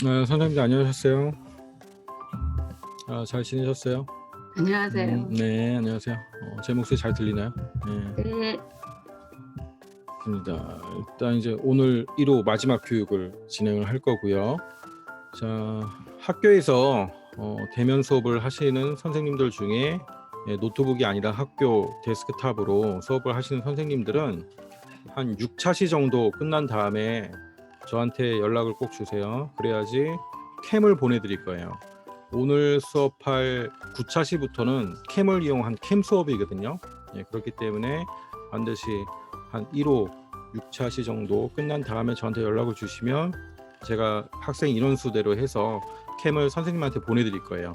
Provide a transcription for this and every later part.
선생님들 안녕하셨어요? 잘 지내셨어요? 안녕하세요. 네, 안녕하세요. 제 목소리 잘 들리나요? 네, 네. 좋습니다. 일단 이제 오늘 1호 마지막 교육을 진행을 할 거고요. 자, 학교에서 대면 수업을 하시는 선생님들 중에 노트북이 아니라 학교 데스크탑으로 수업을 하시는 선생님들은 한 6차시 정도 끝난 다음에 저한테 연락을 꼭 주세요. 그래야지 캠을 보내드릴 거예요. 오늘 수업할 9차시부터는 캠을 이용한 캠 수업이거든요. 그렇기 때문에 반드시 한 1호 6차시 정도 끝난 다음에 저한테 연락을 주시면 제가 학생 인원수대로 해서 캠을 선생님한테 보내드릴 거예요.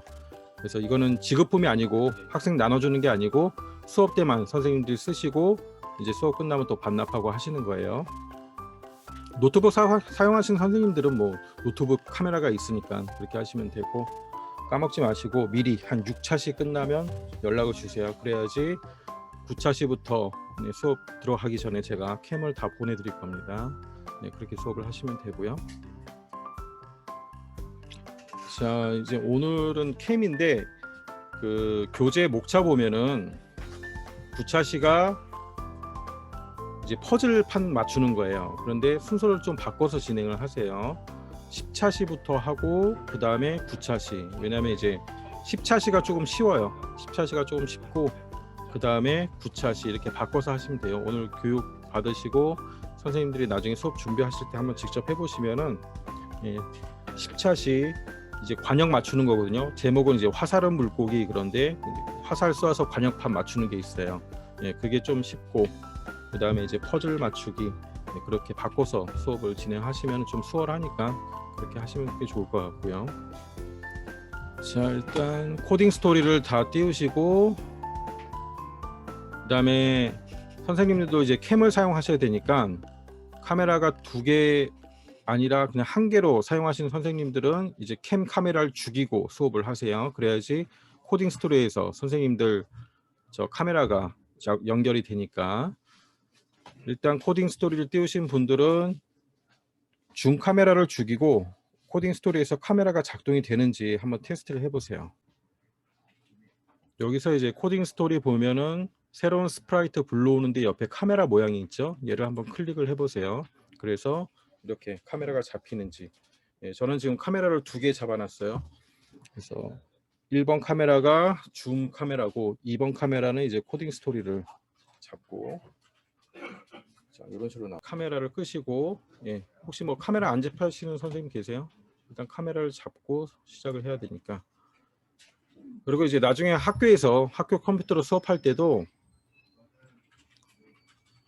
그래서 이거는 지급품이 아니고 학생 나눠주는 게 아니고 수업 때만 선생님들이 쓰시고 이제 수업 끝나면 또 반납하고 하시는 거예요. 노트북 사용하시는 선생님들은 뭐 노트북 카메라가 있으니까 그렇게 하시면 되고, 까먹지 마시고 미리 한 6차시 끝나면 연락을 주세요. 그래야지 9차시부터 수업 들어가기 전에 제가 캠을 다 보내드릴 겁니다. 그렇게 수업을 하시면 되고요. 자, 이제 오늘은 캠인데 그 교재 목차 보면은 9차시가 이제 퍼즐판 맞추는 거예요. 그런데 순서를 좀 바꿔서 진행을 하세요. 10차시부터 하고 그 다음에 9차시. 왜냐하면 이제 10차시가 조금 쉬워요. 10차시가 조금 쉽고 그 다음에 9차시 이렇게 바꿔서 하시면 돼요. 오늘 교육 받으시고 선생님들이 나중에 수업 준비하실 때 한번 직접 해보시면은 10차시 이제 관역 맞추는 거거든요. 제목은 이제 화살은 물고기, 그런데 화살 쏘아서 관역판 맞추는 게 있어요. 그게 좀 쉽고 그 다음에 이제 퍼즐 맞추기, 그렇게 바꿔서 수업을 진행하시면 좀 수월하니까 그렇게 하시면 꽤 좋을 것 같고요. 자, 일단 코딩 스토리를 다 띄우시고 그 다음에 선생님들도 이제 캠을 사용하셔야 되니까 카메라가 2개 아니라 그냥 1개로 사용하시는 선생님들은 이제 캠 카메라를 죽이고 수업을 하세요. 그래야지 코딩 스토리에서 선생님들 저 카메라가 연결이 되니까. 일단 코딩 스토리를 띄우신 분들은 줌 카메라를 죽이고 코딩 스토리에서 카메라가 작동이 되는지 한번 테스트를 해보세요. 여기서 이제 코딩 스토리 보면은 새로운 스프라이트 불러오는데 옆에 카메라 모양이 있죠. 얘를 한번 클릭을 해보세요. 그래서 이렇게 카메라가 잡히는지. 저는 지금 카메라를 2개 잡아놨어요. 그래서 1번 카메라가 줌 카메라고 2번 카메라는 이제 코딩 스토리를 잡고, 자, 이런 식으로 카메라를 끄시고, 혹시 뭐 카메라 안 잡히시는 선생님 계세요? 일단 카메라를 잡고 시작을 해야 되니까. 그리고 이제 나중에 학교 컴퓨터로 수업할 때도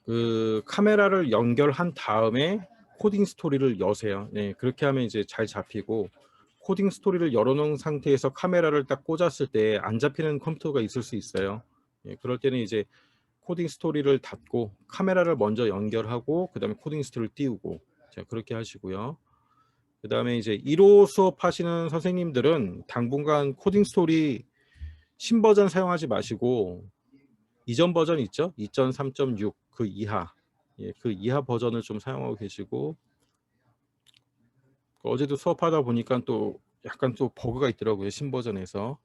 그 카메라를 연결한 다음에 코딩 스토리를 여세요. 그렇게 하면 이제 잘 잡히고, 코딩 스토리를 열어놓은 상태에서 카메라를 딱 꽂았을 때 안 잡히는 컴퓨터가 있을 수 있어요. 그럴 때는 이제 코딩 스토리를 닫고 카메라를 먼저 연결하고 그 다음에 코딩 스토리를 띄우고, 자, 그렇게 하시고요. 그 다음에 이제 1호 수업하시는 선생님들은 당분간 코딩 스토리 신버전 사용하지 마시고 이전 버전 있죠? 2.3.6 그 이하, 그 이하 버전을 좀 사용하고 계시고, 어제도 수업하다 보니까 또 약간 또 버그가 있더라고요. 신버전에서.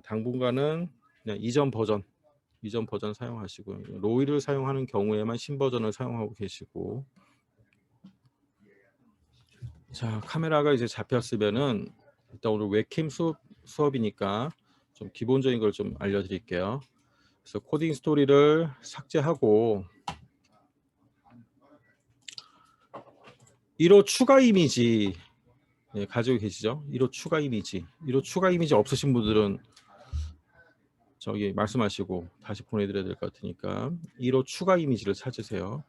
당분간은 그냥 이전 버전 사용하시고, 로이를 사용하는 경우에만 신버전을 사용하고 계시고. 자, 카메라가 이제 잡혔으면은 일단 오늘 웹캠 수업이니까 좀 기본적인 걸 좀 알려드릴게요. 그래서 코딩 스토리를 삭제하고 1호 추가 이미지 가지고 계시죠? 1호 추가 이미지. 1호 추가 이미지 없으신 분들은 저기 말씀하시고 다시 보내드려야 될 것 같으니까 1호 추가 이미지를 찾으세요.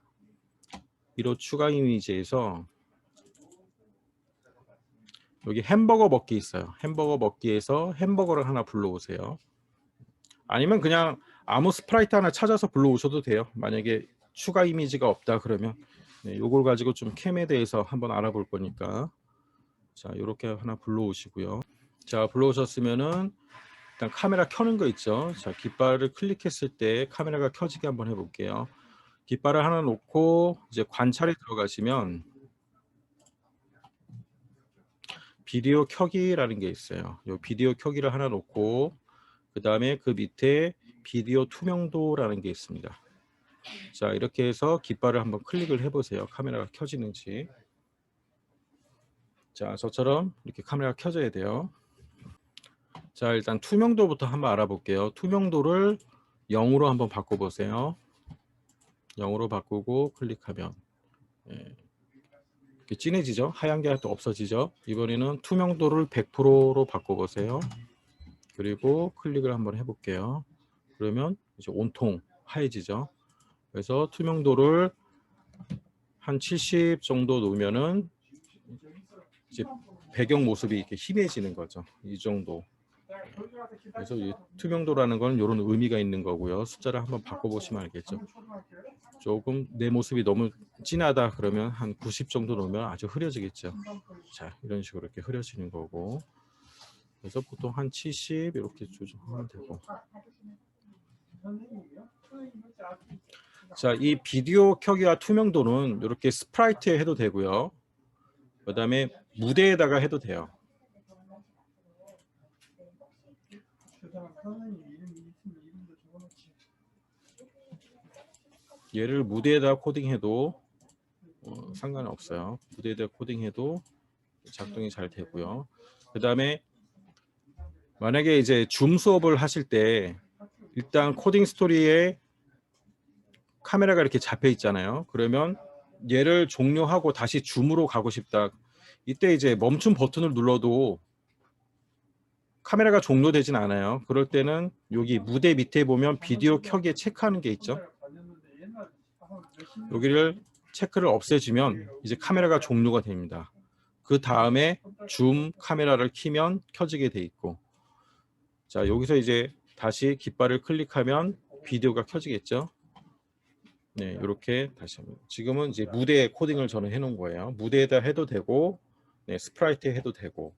1호 추가 이미지에서 여기 햄버거 먹기 있어요. 햄버거 먹기에서 햄버거를 하나 불러오세요. 아니면 그냥 아무 스프라이트 하나 찾아서 불러오셔도 돼요. 만약에 추가 이미지가 없다 그러면 요걸 가지고 좀 캠에 대해서 한번 알아볼 거니까. 자, 이렇게 하나 불러오시고요. 자, 불러오셨으면은 일단 카메라 켜는 거 있죠. 자, 깃발을 클릭했을 때 카메라가 켜지게 한번 해볼게요. 깃발을 하나 놓고 이제 관찰에 들어가시면 비디오 켜기라는 게 있어요. 요 비디오 켜기를 하나 놓고 그 다음에 그 밑에 비디오 투명도라는 게 있습니다. 자, 이렇게 해서 깃발을 한번 클릭을 해보세요. 카메라가 켜지는지. 자, 저처럼 이렇게 카메라가 켜져야 돼요. 자, 일단 투명도부터 한번 알아볼게요. 투명도를 0으로 한번 바꿔보세요. 0으로 바꾸고 클릭하면 이렇게 진해지죠. 하얀 게 또 없어지죠. 이번에는 투명도를 100%로 바꿔보세요. 그리고 클릭을 한번 해볼게요. 그러면 이제 온통 하얘지죠. 그래서 투명도를 한 70 정도 놓으면은 이제 배경 모습이 이렇게 희미해지는 거죠. 이 정도. 그래서 이 투명도라는 건 이런 의미가 있는 거고요. 숫자를 한번 바꿔보시면 알겠죠. 조금 내 모습이 너무 진하다 그러면 한 90 정도 놓으면 아주 흐려지겠죠. 자, 이런 식으로 이렇게 흐려지는 거고. 그래서 보통 한 70 이렇게 조정하면 되고. 자, 이 비디오 켜기와 투명도는 이렇게 스프라이트에 해도 되고요. 그 다음에 무대에다가 해도 돼요. 얘를 무대에다 코딩해도 상관은 없어요. 무대에다 코딩해도 작동이 잘 되고요. 그 다음에 만약에 이제 줌 수업을 하실 때 일단 코딩 스토리에 카메라가 이렇게 잡혀 있잖아요. 그러면 얘를 종료하고 다시 줌으로 가고 싶다. 이때 이제 멈춤 버튼을 눌러도 카메라가 종료되진 않아요. 그럴 때는 여기 무대 밑에 보면 비디오 켜기에 체크하는 게 있죠. 여기를 체크를 없애주면 이제 카메라가 종료가 됩니다. 그 다음에 줌 카메라를 키면 켜지게 돼 있고, 자, 여기서 이제 다시 깃발을 클릭하면 비디오가 켜지겠죠. 네, 이렇게 다시 합니다. 지금은 이제 무대 코딩을 저는 해놓은 거예요. 무대에다 해도 되고, 네, 스프라이트에 해도 되고.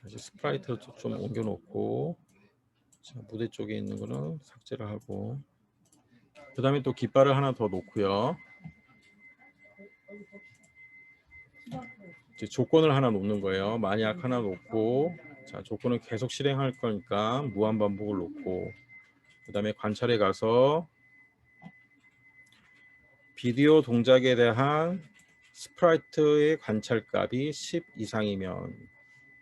다시 스프라이트로 좀 옮겨놓고, 자, 무대 쪽에 있는 거는 삭제를 하고, 그 다음에 또 깃발을 하나 더 놓고요. 이제 조건을 하나 놓는 거예요. 만약 하나 놓고, 자, 조건을 계속 실행할 거니까 무한 반복을 놓고, 그 다음에 관찰에 가서 비디오 동작에 대한 스프라이트의 관찰값이 10 이상이면,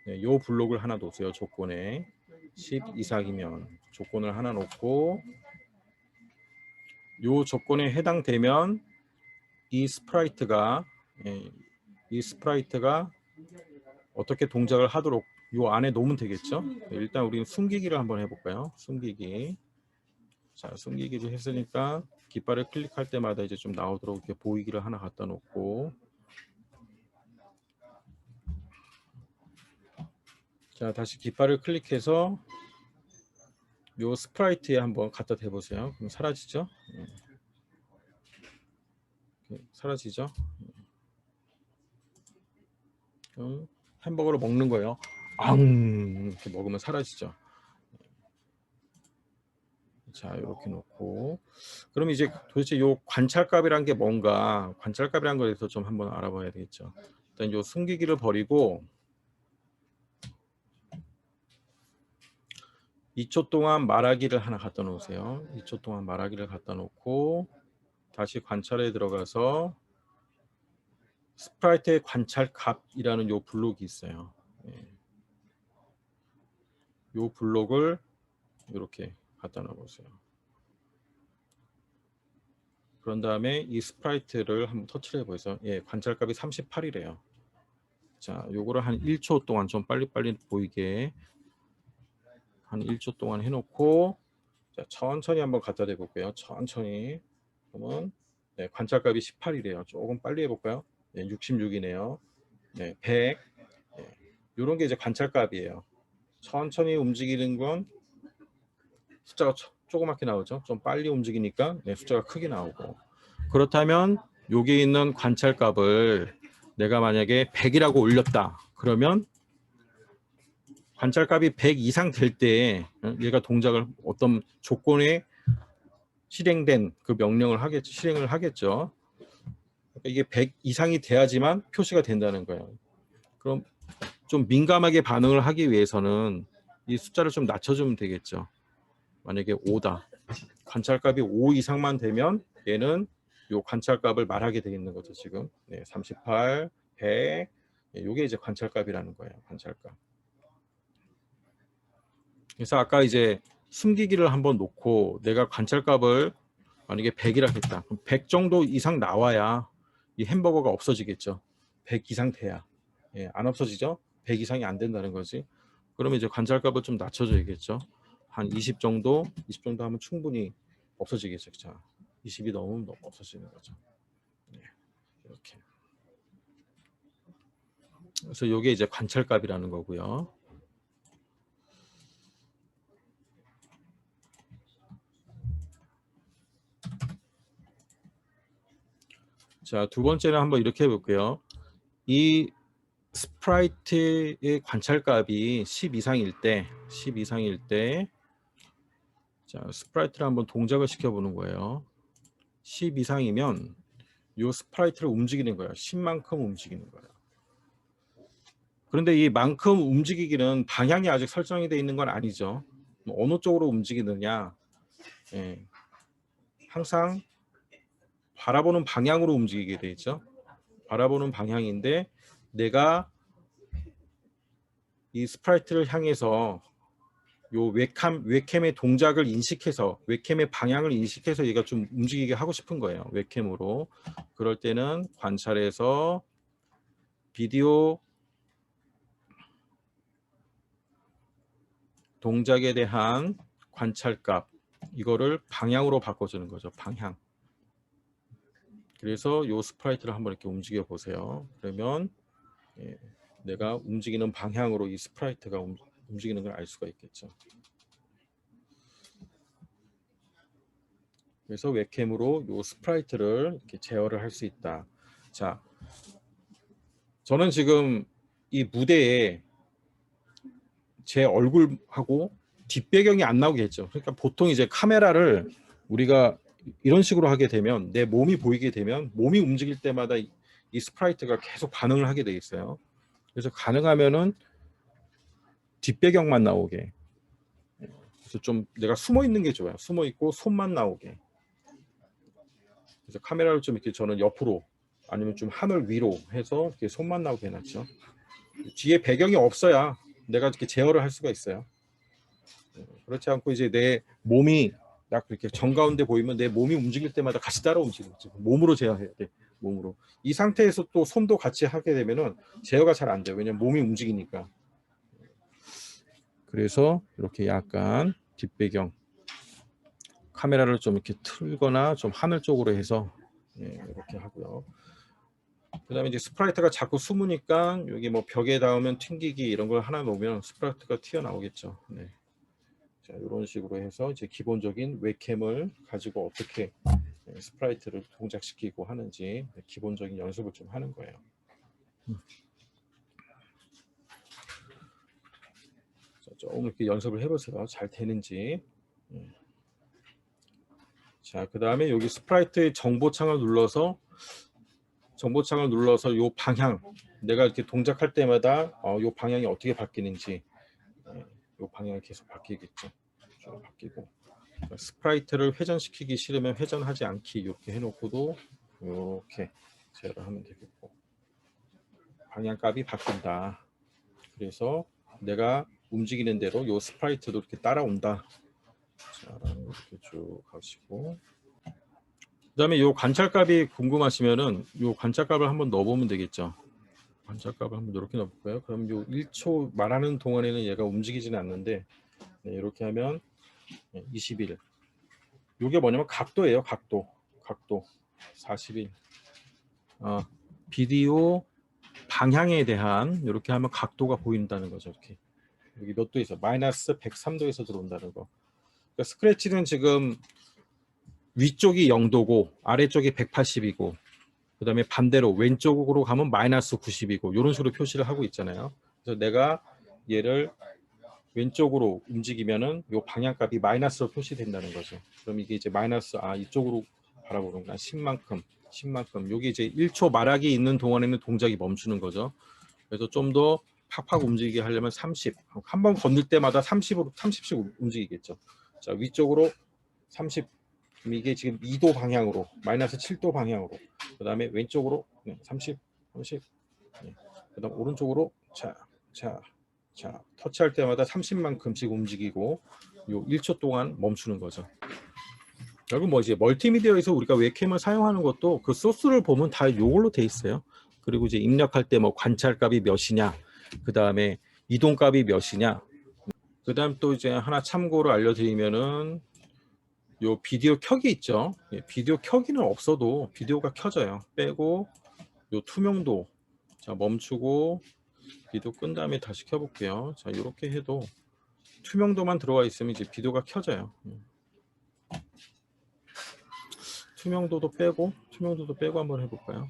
네, 요 블록을 하나 놓으세요. 조건에 10 이상이면 조건을 하나 놓고, 요 조건에 해당되면 이 스프라이트가 어떻게 동작을 하도록 요 안에 놓으면 되겠죠. 일단 우리는 숨기기를 한번 해볼까요? 숨기기. 자, 숨기기를 했으니까 깃발을 클릭할 때마다 이제 좀 나오도록 이렇게 보이기를 하나 갖다 놓고, 자, 다시 깃발을 클릭해서 요 스프라이트에 한번 갖다 대보세요. 그럼 사라지죠? 사라지죠? 그럼 햄버거를 먹는 거예요. 이렇게 먹으면 사라지죠. 자, 이렇게 놓고, 그럼 이제 도대체 요 관찰값이란 게 뭔가, 관찰값이란 거에 대해서 좀 한번 알아봐야 되겠죠. 일단 요 숨기기를 버리고 2초 동안 말하기를 하나 갖다 놓으세요. 2초 동안 말하기를 갖다 놓고 다시 관찰에 들어가서 스프라이트의 관찰값이라는 요 블록이 있어요. 요 블록을 이렇게 갖다 놓으세요. 그런 다음에 이 스프라이트를 한번 터치를 해보세요. 관찰값이 38이래요. 자, 요거를 한 1초 동안 좀 빨리빨리 보이게 한 1초 동안 해놓고, 자, 천천히 한번 갖다 대볼게요. 천천히. 그러면 관찰값이 18이래요. 조금 빨리 해볼까요? 66이네요. 100. 이런 게 이제 관찰값이에요. 천천히 움직이는 건 숫자가 조그맣게 나오죠. 좀 빨리 움직이니까 숫자가 크게 나오고. 그렇다면 여기 있는 관찰값을 내가 만약에 100이라고 올렸다. 그러면 관찰값이 100 이상 될 때 얘가 동작을 어떤 조건에 실행된 그 명령을 실행을 하겠죠. 이게 100 이상이 돼야지만 표시가 된다는 거예요. 그럼 좀 민감하게 반응을 하기 위해서는 이 숫자를 좀 낮춰주면 되겠죠. 만약에 5다. 관찰값이 5 이상만 되면 얘는 요 관찰값을 말하게 되겠는 거죠. 지금 38, 100 요게 이제 관찰값이라는 거예요. 관찰값. 그래서 아까 이제 숨기기를 한번 놓고 내가 관찰값을 만약에 100이라 했다. 그럼 100 정도 이상 나와야 이 햄버거가 없어지겠죠. 100 이상 돼야. 안 없어지죠. 100 이상이 안 된다는 거지. 그러면 이제 관찰값을 좀 낮춰줘야겠죠. 한 20 정도 하면 충분히 없어지겠죠. 자, 20이 넘으면 없어지는 거죠. 이렇게. 그래서 이게 이제 관찰값이라는 거고요. 자, 두 번째는 한번 이렇게 해볼게요. 이 스프라이트의 관찰값이 10 이상일 때, 자, 스프라이트를 한번 동작을 시켜보는 거예요. 10 이상이면 이 스프라이트를 움직이는 거예요. 10만큼 움직이는 거예요. 그런데 이 만큼 움직이기는 방향이 아직 설정이 되어 있는 건 아니죠. 어느 쪽으로 움직이느냐, 항상 바라보는 방향으로 움직이게 되어 있죠. 바라보는 방향인데 내가 이 스프라이트를 향해서 요 웹캠의 동작을 인식해서 웹캠의 방향을 인식해서 얘가 좀 움직이게 하고 싶은 거예요. 웹캠으로. 그럴 때는 관찰해서 비디오 동작에 대한 관찰값 이거를 방향으로 바꿔주는 거죠. 방향. 그래서 요 스프라이트를 한번 이렇게 움직여 보세요. 그러면 내가 움직이는 방향으로 이 스프라이트가 움직이는 걸 알 수가 있겠죠. 그래서 웹캠으로 요 스프라이트를 이렇게 제어를 할 수 있다. 자, 저는 지금 이 무대에 제 얼굴하고 뒷배경이 안 나오게 했죠. 그러니까 보통 이제 카메라를 우리가 이런 식으로 하게 되면 내 몸이 보이게 되면 몸이 움직일 때마다 이 스프라이트가 계속 반응을 하게 돼 있어요. 그래서 가능하면은 뒷배경만 나오게. 그래서 좀 내가 숨어 있는 게 좋아요. 숨어 있고 손만 나오게. 그래서 카메라를 좀 이렇게 저는 옆으로 아니면 좀 하늘 위로 해서 이렇게 손만 나오게 해놨죠. 뒤에 배경이 없어야 내가 이렇게 제어를 할 수가 있어요. 그렇지 않고 이제 내 몸이 딱 이렇게 정가운데 보이면 내 몸이 움직일 때마다 같이 따라 움직이죠. 몸으로 제어해야 돼. 몸으로. 이 상태에서 또 손도 같이 하게 되면은 제어가 잘 안 돼요. 왜냐면 몸이 움직이니까. 그래서 이렇게 약간 뒷배경 카메라를 좀 이렇게 틀거나 좀 하늘 쪽으로 해서 이렇게 하고요. 그다음에 이제 스프라이트가 자꾸 숨으니까 여기 뭐 벽에 닿으면 튕기기 이런 걸 하나 놓으면 스프라이트가 튀어나오겠죠. 네. 자, 이런 식으로 해서 이제 기본적인 웹캠을 가지고 어떻게 스프라이트를 동작시키고 하는지 기본적인 연습을 좀 하는 거예요. 자, 조금 이렇게 연습을 해보세요. 잘 되는지. 자, 그 다음에 여기 스프라이트의 정보창을 눌러서 요 방향 내가 이렇게 동작할 때마다 요 방향이 어떻게 바뀌는지 요 방향이 계속 바뀌겠죠. 쭉 바뀌고 스프라이트를 회전시키기 싫으면 회전하지 않기 이렇게 해놓고도 이렇게 제어를 하면 되겠고 방향값이 바뀐다. 그래서 내가 움직이는 대로 요 스프라이트도 이렇게 따라온다. 자, 이렇게 쭉 가시고 그다음에 요 관찰값이 궁금하시면은 요 관찰값을 한번 넣어보면 되겠죠. 관찰값을 한번 이렇게 넣어볼까요? 그럼 요 1초 말하는 동안에는 얘가 움직이지는 않는데 이렇게 하면 21. 요게 뭐냐면 각도예요. 각도 41. 비디오 방향에 대한 이렇게 하면 각도가 보인다는 거죠. 이렇게 여기 몇 도에서 마이너스 103도에서 들어온다는 거. 그러니까 스크래치는 지금 위쪽이 0도고 아래쪽이 180이고 그 다음에 반대로 왼쪽으로 가면 마이너스 90이고 이런 식으로 표시를 하고 있잖아요. 그래서 내가 얘를 왼쪽으로 움직이면은 요 방향값이 마이너스로 표시된다는 거죠. 그럼 이게 이제 마이너스 이쪽으로 바라보는구나 10만큼 10만큼. 여기 이제 1초 말하기 있는 동안에는 동작이 멈추는 거죠. 그래서 좀 더 팍팍 움직이게 하려면 30. 한 번 건들 때마다 30씩 움직이겠죠. 자, 위쪽으로 30. 이게 지금 2도 방향으로, 마이너스 7도 방향으로. 그 다음에 왼쪽으로 30, 30. 그 다음 오른쪽으로 자, 터치할 때마다 30만큼씩 움직이고 요 1초 동안 멈추는 거죠. 결국 뭐 이제 멀티미디어에서 우리가 웹캠을 사용하는 것도 그 소스를 보면 다 이걸로 돼 있어요. 그리고 이제 입력할 때 뭐 관찰값이 몇이냐, 그 다음에 이동값이 몇이냐, 그 다음 또 이제 하나 참고로 알려드리면은 요 비디오 켜기 있죠. 비디오 켜기는 없어도 비디오가 켜져요. 빼고 요 투명도, 자 멈추고 비디오 끈 다음에 다시 켜볼게요. 자 이렇게 해도 투명도만 들어와 있으면 이제 비디오가 켜져요. 투명도도 빼고 한번 해볼까요?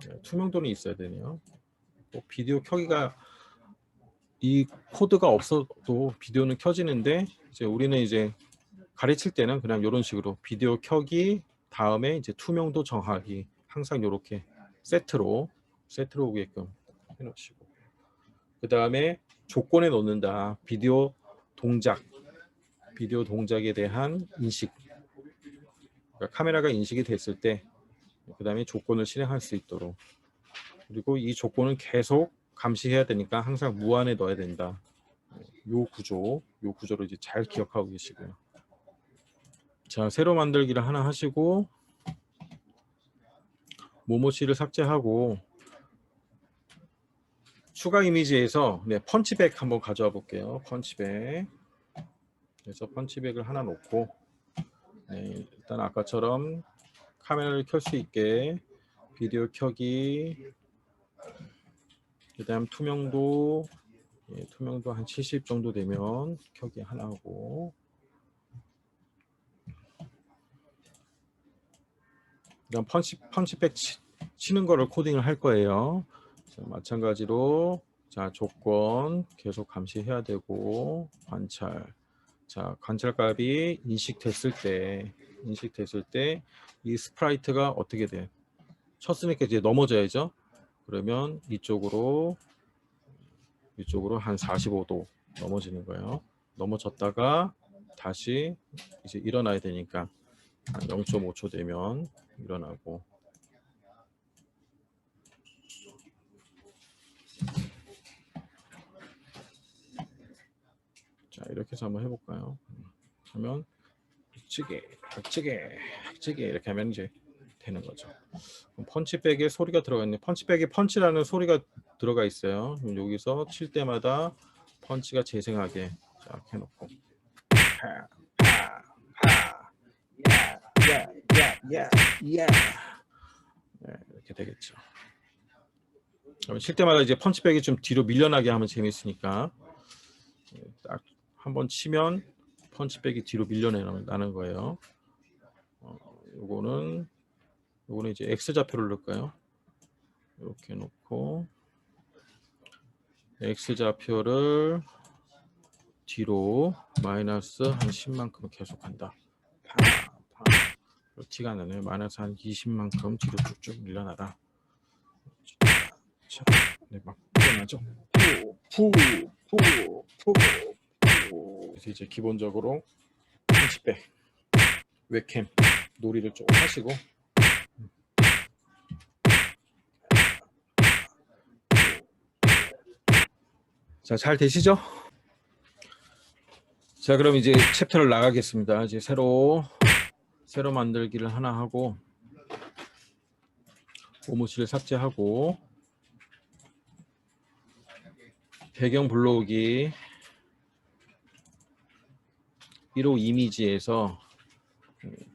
네, 투명도는 있어야 되네요. 비디오 켜기가 이 코드가 없어도 비디오는 켜지는데 이제 우리는 이제 가르칠 때는 그냥 이런 식으로 비디오 켜기 다음에 이제 투명도 정하기 항상 이렇게 세트로 오게끔 해놓으시고, 그 다음에 조건에 넣는다. 비디오 동작에 대한 인식, 그러니까 카메라가 인식이 됐을 때 그 다음에 조건을 실행할 수 있도록, 그리고 이 조건은 계속 감시해야 되니까 항상 무한에 넣어야 된다. 요 구조를 이제 잘 기억하고 계시고요. 자, 새로 만들기를 하나 하시고 모모씨를 삭제하고 추가 이미지에서 펀치백 한번 가져와 볼게요. 펀치백. 그래서 펀치백을 하나 놓고 일단 아까처럼 카메라를 켤 수 있게 비디오 켜기, 그 다음 투명도 한 70 정도 되면 켜기 하나 하고, 그다음 펀치백 치는 거를 코딩을 할 거예요. 자, 마찬가지로 자 조건 계속 감시해야 되고 관찰값이 인식됐을 때 이 스프라이트가 어떻게 돼? 쳤으니까 이제 넘어져야죠. 그러면 이쪽으로 한 45도 넘어지는 거예요. 넘어졌다가 다시 이제 일어나야 되니까 한 0.5초 되면 일어나고, 자 이렇게 해서 한번 해볼까요? 하면 찌개 이렇게 하면 이제 되는 거죠. 펀치백에 소리가 들어가 있네. 펀치백에 펀치라는 소리가 들어가 있어요. 그럼 여기서 칠 때마다 펀치가 재생하게 자 해놓고 이렇게 되겠죠. 그럼 칠 때마다 이제 펀치백이 좀 뒤로 밀려나게 하면 재밌으니까 딱 한번 치면 펀치백이 뒤로 밀려나는 거예요. 요거는 이제 X 좌표를 넣을까요? 이렇게 놓고 X 좌표를 뒤로 마이너스 한 10만큼 계속 한다. 티가 나네요. 마이너스 한 20만큼 뒤로 쭉쭉 밀려나라. 막 일어나죠. 그래서 이제 기본적으로 펀치백 웹캠 놀이를 좀 하시고, 자, 잘 되시죠? 자, 그럼 이제 챕터를 나가겠습니다. 이제 새로 만들기를 하나 하고 오모씨를 삭제하고 배경 불러오기 1호 이미지에서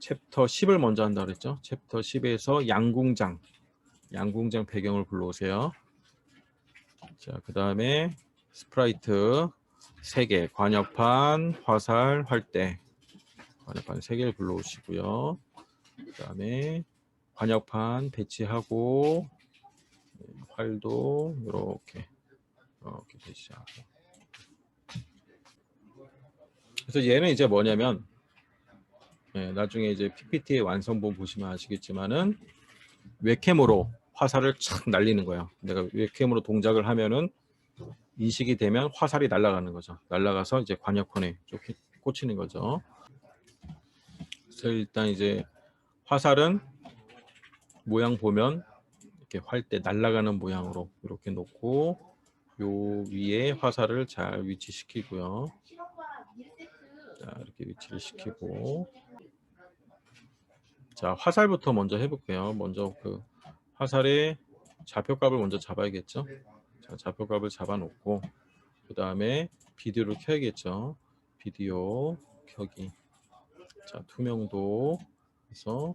챕터 10을 먼저 한다 그랬죠. 챕터 10에서 양궁장 배경을 불러오세요. 자, 그 다음에 스프라이트 3개, 관역판, 화살, 활대, 관역판 3개를 불러오시고요. 그 다음에 관역판 배치하고 활도 이렇게 배치하고, 그래서 얘는 이제 뭐냐면 나중에 이제 PPT의 완성본 보시면 아시겠지만은 웹캠으로 화살을 착 날리는 거예요. 내가 웹캠으로 동작을 하면은 인식이 되면 화살이 날아가는 거죠. 날아가서 이제 관역판에 꽂히는 거죠. 그래서 일단 이제 화살은 모양 보면 이렇게 활 때 날아가는 모양으로 이렇게 놓고 요 위에 화살을 잘 위치시키고요. 자, 이렇게 위치를 시키고, 자, 화살부터 먼저 해볼게요. 먼저 그 화살의 좌표값을 먼저 잡아야겠죠. 자, 좌표값을 잡아놓고 그 다음에 비디오를 켜야겠죠. 비디오 켜기. 자, 투명도. 그래서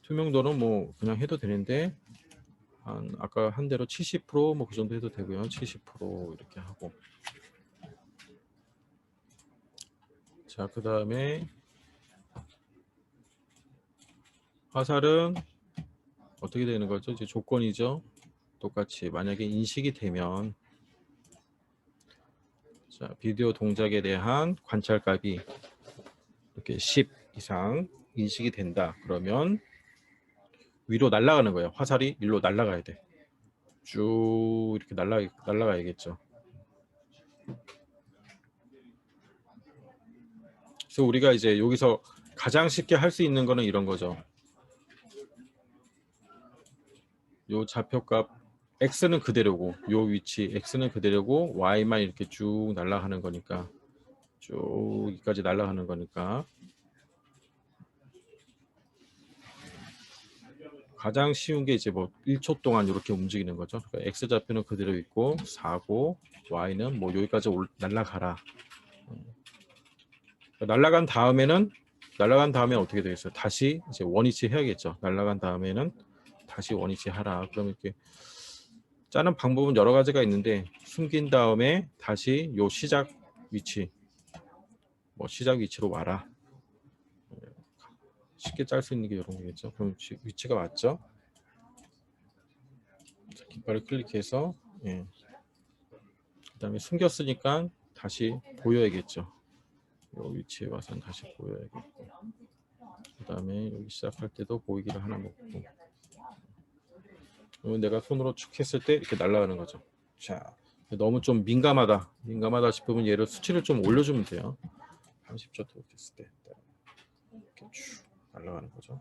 투명도는 뭐 그냥 해도 되는데 아까 한 대로 70%뭐 그 정도 해도 되고요. 70% 이렇게 하고. 자, 그 다음에 화살은 어떻게 되는 거죠? 이제 조건이죠. 똑같이 만약에 인식이 되면, 자, 비디오 동작에 대한 관찰값이 이렇게 10 이상 인식이 된다. 그러면 위로 날아가는 거예요. 화살이 일로 날아가야 돼. 쭉 이렇게 날아가야겠죠. 그래서 우리가 이제 여기서 가장 쉽게 할 수 있는 거는 이런 거죠. 요 좌표값 x는 그대로고, 요 위치 x는 그대로고 y만 이렇게 쭉 날아가는 거니까, 쭉 여기까지 날아가는 거니까 가장 쉬운 게 이제 뭐 1초 동안 이렇게 움직이는 거죠. 그러니까 x 좌표는 그대로 있고 4고 y는 뭐 여기까지 날아가라. 날아간 다음에 어떻게 되겠어요? 다시 이제 원위치 해야겠죠. 날아간 다음에는 다시 원위치 하라. 그러면 이렇게 짜는 방법은 여러 가지가 있는데, 숨긴 다음에 다시 요 시작 위치, 뭐 시작 위치로 와라. 쉽게 짤 수 있는 게 이런 거겠죠. 그럼 위치가 맞죠? 깃발을 클릭해서, 그다음에 숨겼으니까 다시 보여야겠죠. 요 위치에 와서는 다시 보여야겠고, 그다음에 여기 시작할 때도 보이기를 하나 놓고, 내가 손으로 축 했을 때 이렇게 날아가는 거죠. 자, 너무 좀 민감하다 싶으면 얘를 수치를 좀 올려주면 돼요. 30초 됐을 때 이렇게 쭉 날아가는 거죠.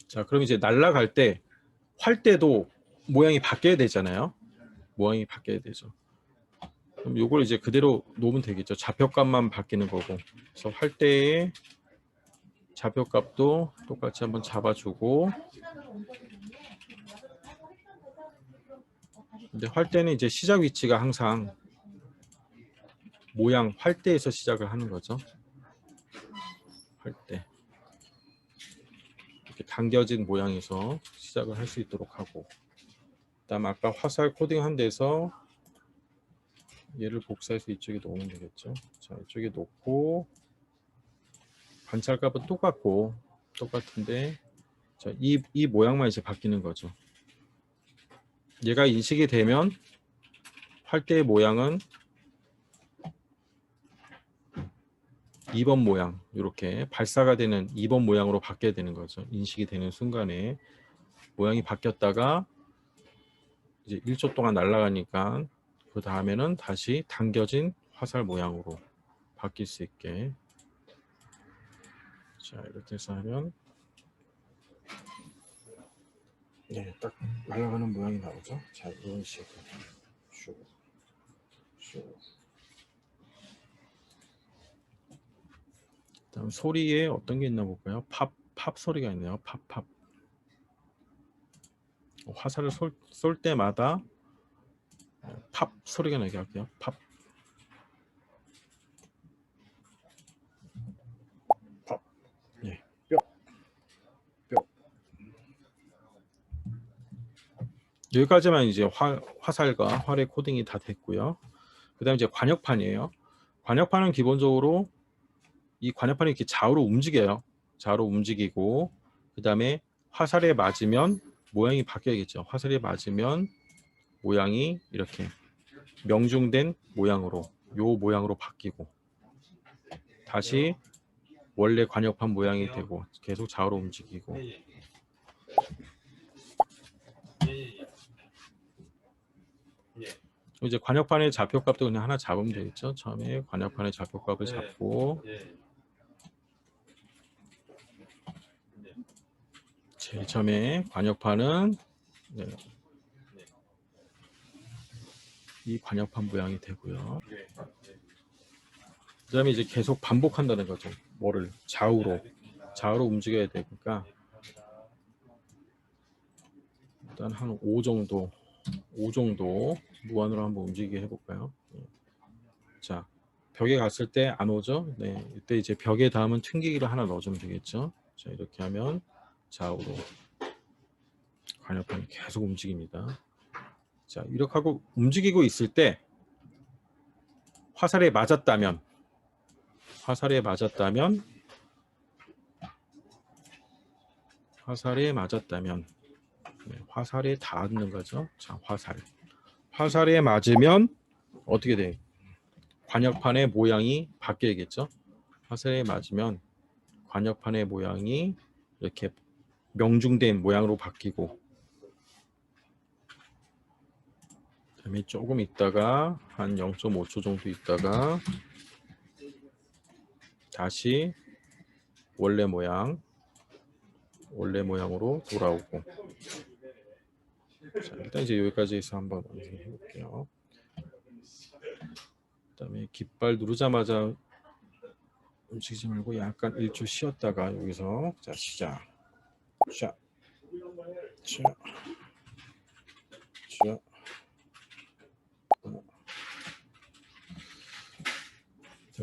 자, 그럼 이제 날아갈 때 활대도 모양이 바뀌어야 되잖아요. 모양이 바뀌어야 되죠. 그럼 요걸 이제 그대로 놓으면 되겠죠. 좌표값만 바뀌는 거고. 그래서 활대의 좌표값도 똑같이 한번 잡아주고, 근데 활대는 이제 시작 위치가 항상 모양 활대에서 시작을 하는 거죠. 활대 이렇게 당겨진 모양에서 시작을 할 수 있도록 하고, 그다음 아까 화살 코딩한 데서 얘를 복사해서 이쪽에 놓으면 되겠죠. 자, 이쪽에 놓고 관찰값은 똑같은데, 자, 이 모양만 이제 바뀌는 거죠. 얘가 인식이 되면 활대의 모양은 2번 모양, 이렇게 발사가 되는 2번 모양으로 바뀌어야 되는 거죠. 인식이 되는 순간에 모양이 바뀌었다가 이제 1초 동안 날아가니까 그 다음에는 다시 당겨진 화살 모양으로 바뀔 수 있게. 자, 이렇게 해서 하면 딱 날아가는 모양이 나오죠. 자, 이런 식으로 쭉. 다음 소리에 어떤 게 있나 볼까요? 팝 소리가 있네요. 팝. 화살을 쏠 때마다 팝 소리가 나게 할게요. 팝. 예. 뿅. 여기까지만 이제 화살과 활의 코딩이 다 됐고요. 그다음에 이제 관역판이에요. 관역판은 기본적으로 이 관역판이 이렇게 좌우로 움직여요. 좌우로 움직이고, 그다음에 화살에 맞으면 모양이 바뀌어야겠죠. 화살에 맞으면 모양이 이렇게 명중된 모양으로 요 모양으로 바뀌고 다시 원래 관역판 모양이 되고 계속 좌우로 움직이고 이제 관역판의 좌표값도 그냥 하나 잡으면 되겠죠. 처음에 관역판의 좌표값을 잡고 제일 처음에 관역판은 이 관역판 모양이 되고요. 그 다음에 이제 계속 반복한다는 거죠. 뭐를 좌우로 움직여야 되니까 일단 한 5 정도 무한으로 한번 움직이게 해볼까요? 자, 벽에 갔을 때 안 오죠? 네, 이때 이제 벽에 닿으면 튕기기를 하나 넣어주면 되겠죠? 자, 이렇게 하면 좌우로 관역판이 계속 움직입니다. 자, 이렇게 하고 움직이고 있을 때 화살에 맞았다면 화살에 닿는 거죠. 자, 화살에 맞으면 어떻게 돼? 관역판의 모양이 바뀌겠죠. 화살에 맞으면 관역판의 모양이 이렇게 명중된 모양으로 바뀌고 그다음에 조금 있다가 한 0.5초 정도 있다가 다시 원래 모양으로 돌아오고. 자, 일단 이제 여기까지 해서 한번 해볼게요. 그다음에 깃발 누르자마자 움직이지 말고 약간 1초 쉬었다가 여기서 자 시작. 자.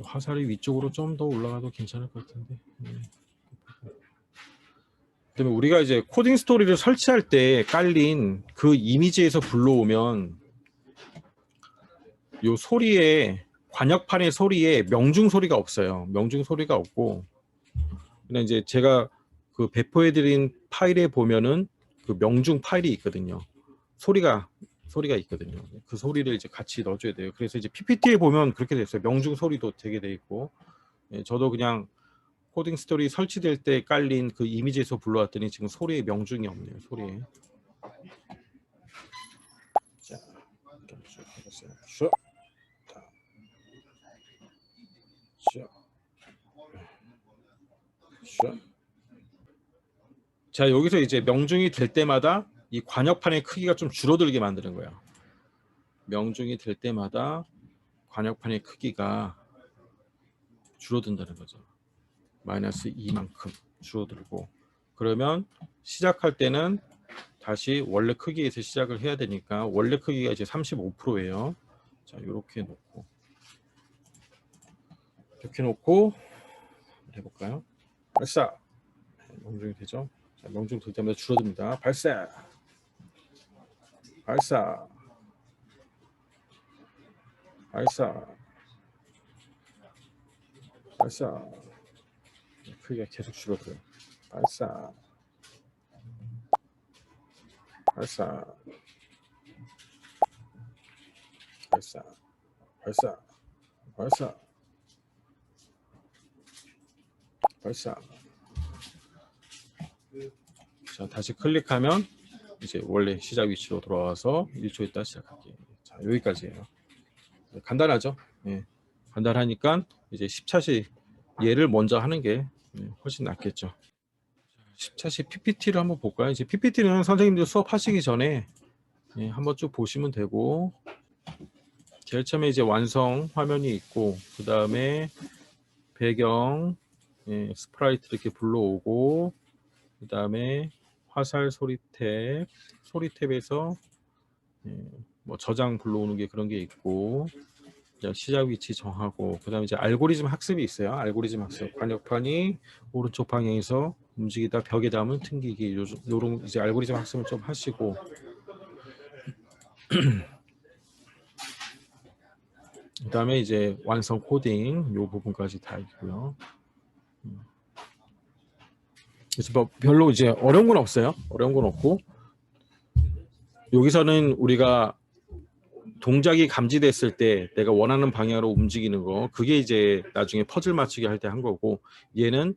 화살이 위쪽으로 좀 더 올라가도 괜찮을 것 같은데. 그다음에 우리가 이제 코딩 스토리를 설치할 때 깔린 그 이미지에서 불러오면 요 소리에 관역판의 소리에 명중 소리가 없어요. 명중 소리가 없고 그냥 이제 제가 그 배포해드린 파일에 보면은 그 명중 파일이 있거든요. 소리가 있거든요. 그 소리를 이제 같이 넣어줘야 돼요. 그래서 이제 PPT에 보면 그렇게 됐어요. 명중 소리도 되게 돼 있고. 예, 저도 그냥 코딩 스토리 설치될 때 깔린 그 이미지에서 불러왔더니 지금 소리에 명중이 없네요. 소리에. 자, 자, 여기서 이제 명중이 될 때마다 이 관역판의 크기가 좀 줄어들게 만드는 거예요. 명중이 될 때마다 관역판의 크기가 줄어든다는 거죠. 마이너스 2만큼 줄어들고 그러면 시작할 때는 다시 원래 크기에서 시작을 해야 되니까 원래 크기가 이제 35%예요. 자, 이렇게 놓고 해볼까요? 발사. 명중이 되죠. 자, 명중 될 때마다 줄어듭니다. 발사. 크기가 계속 줄어들어요. 발사. 자, 다시 클릭하면 이제 원래 시작 위치로 돌아와서 1초 있다 시작할게요. 자, 여기까지예요. 간단하죠? 예. 간단하니까 이제 10차시 얘를 먼저 하는 게 훨씬 낫겠죠. 10차시 PPT를 한번 볼까요? 이제 PPT는 선생님들 수업하시기 전에 한번 쭉 보시면 되고 제일 처음에 이제 완성 화면이 있고 그 다음에 배경 스프라이트 이렇게 불러오고 그 다음에 화살 소리 탭에서 뭐 저장 불러오는 게 그런 게 있고 시작 위치 정하고 그 다음에 이제 알고리즘 학습이 있어요. 알고리즘 학습 관역판이 오른쪽 방향에서 움직이다 벽에 닿으면 튕기기 요런 이제 알고리즘 학습을 좀 하시고 그 다음에 이제 완성 코딩 요 부분까지 다 있고요. 그래서 뭐 별로 이제 어려운 건 없어요. 어려운 건 없고 여기서는 우리가 동작이 감지됐을 때 내가 원하는 방향으로 움직이는 거, 그게 이제 나중에 퍼즐 맞추기 할 때 한 거고, 얘는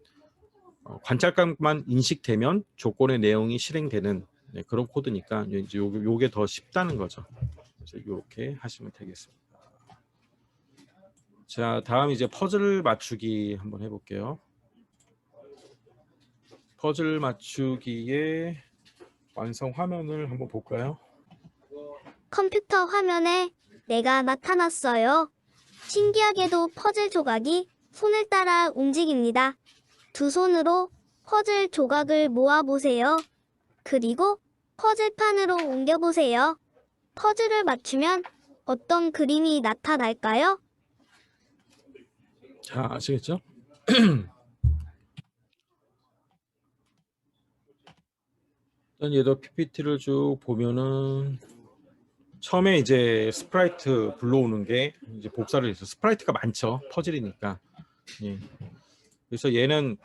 관찰각만 인식되면 조건의 내용이 실행되는 그런 코드니까 이제 요게 더 쉽다는 거죠. 그래서 이렇게 하시면 되겠습니다. 자, 다음 이제 퍼즐 맞추기 한번 해볼게요. 퍼즐 맞추기의 완성 화면을 한번 볼까요? 컴퓨터 화면에 내가 나타났어요. 신기하게도 퍼즐 조각이 손을 따라 움직입니다. 두 손으로 퍼즐 조각을 모아보세요. 그리고 퍼즐판으로 옮겨보세요. 퍼즐을 맞추면 어떤 그림이 나타날까요? 자, 아시겠죠? 일단 얘도 PPT를 쭉 보면은 처음에 이제 스프라이트 불러오는 게 이제 복사를 해서 스프라이트가 많죠. 퍼즐이니까. 예. 그래서 얘는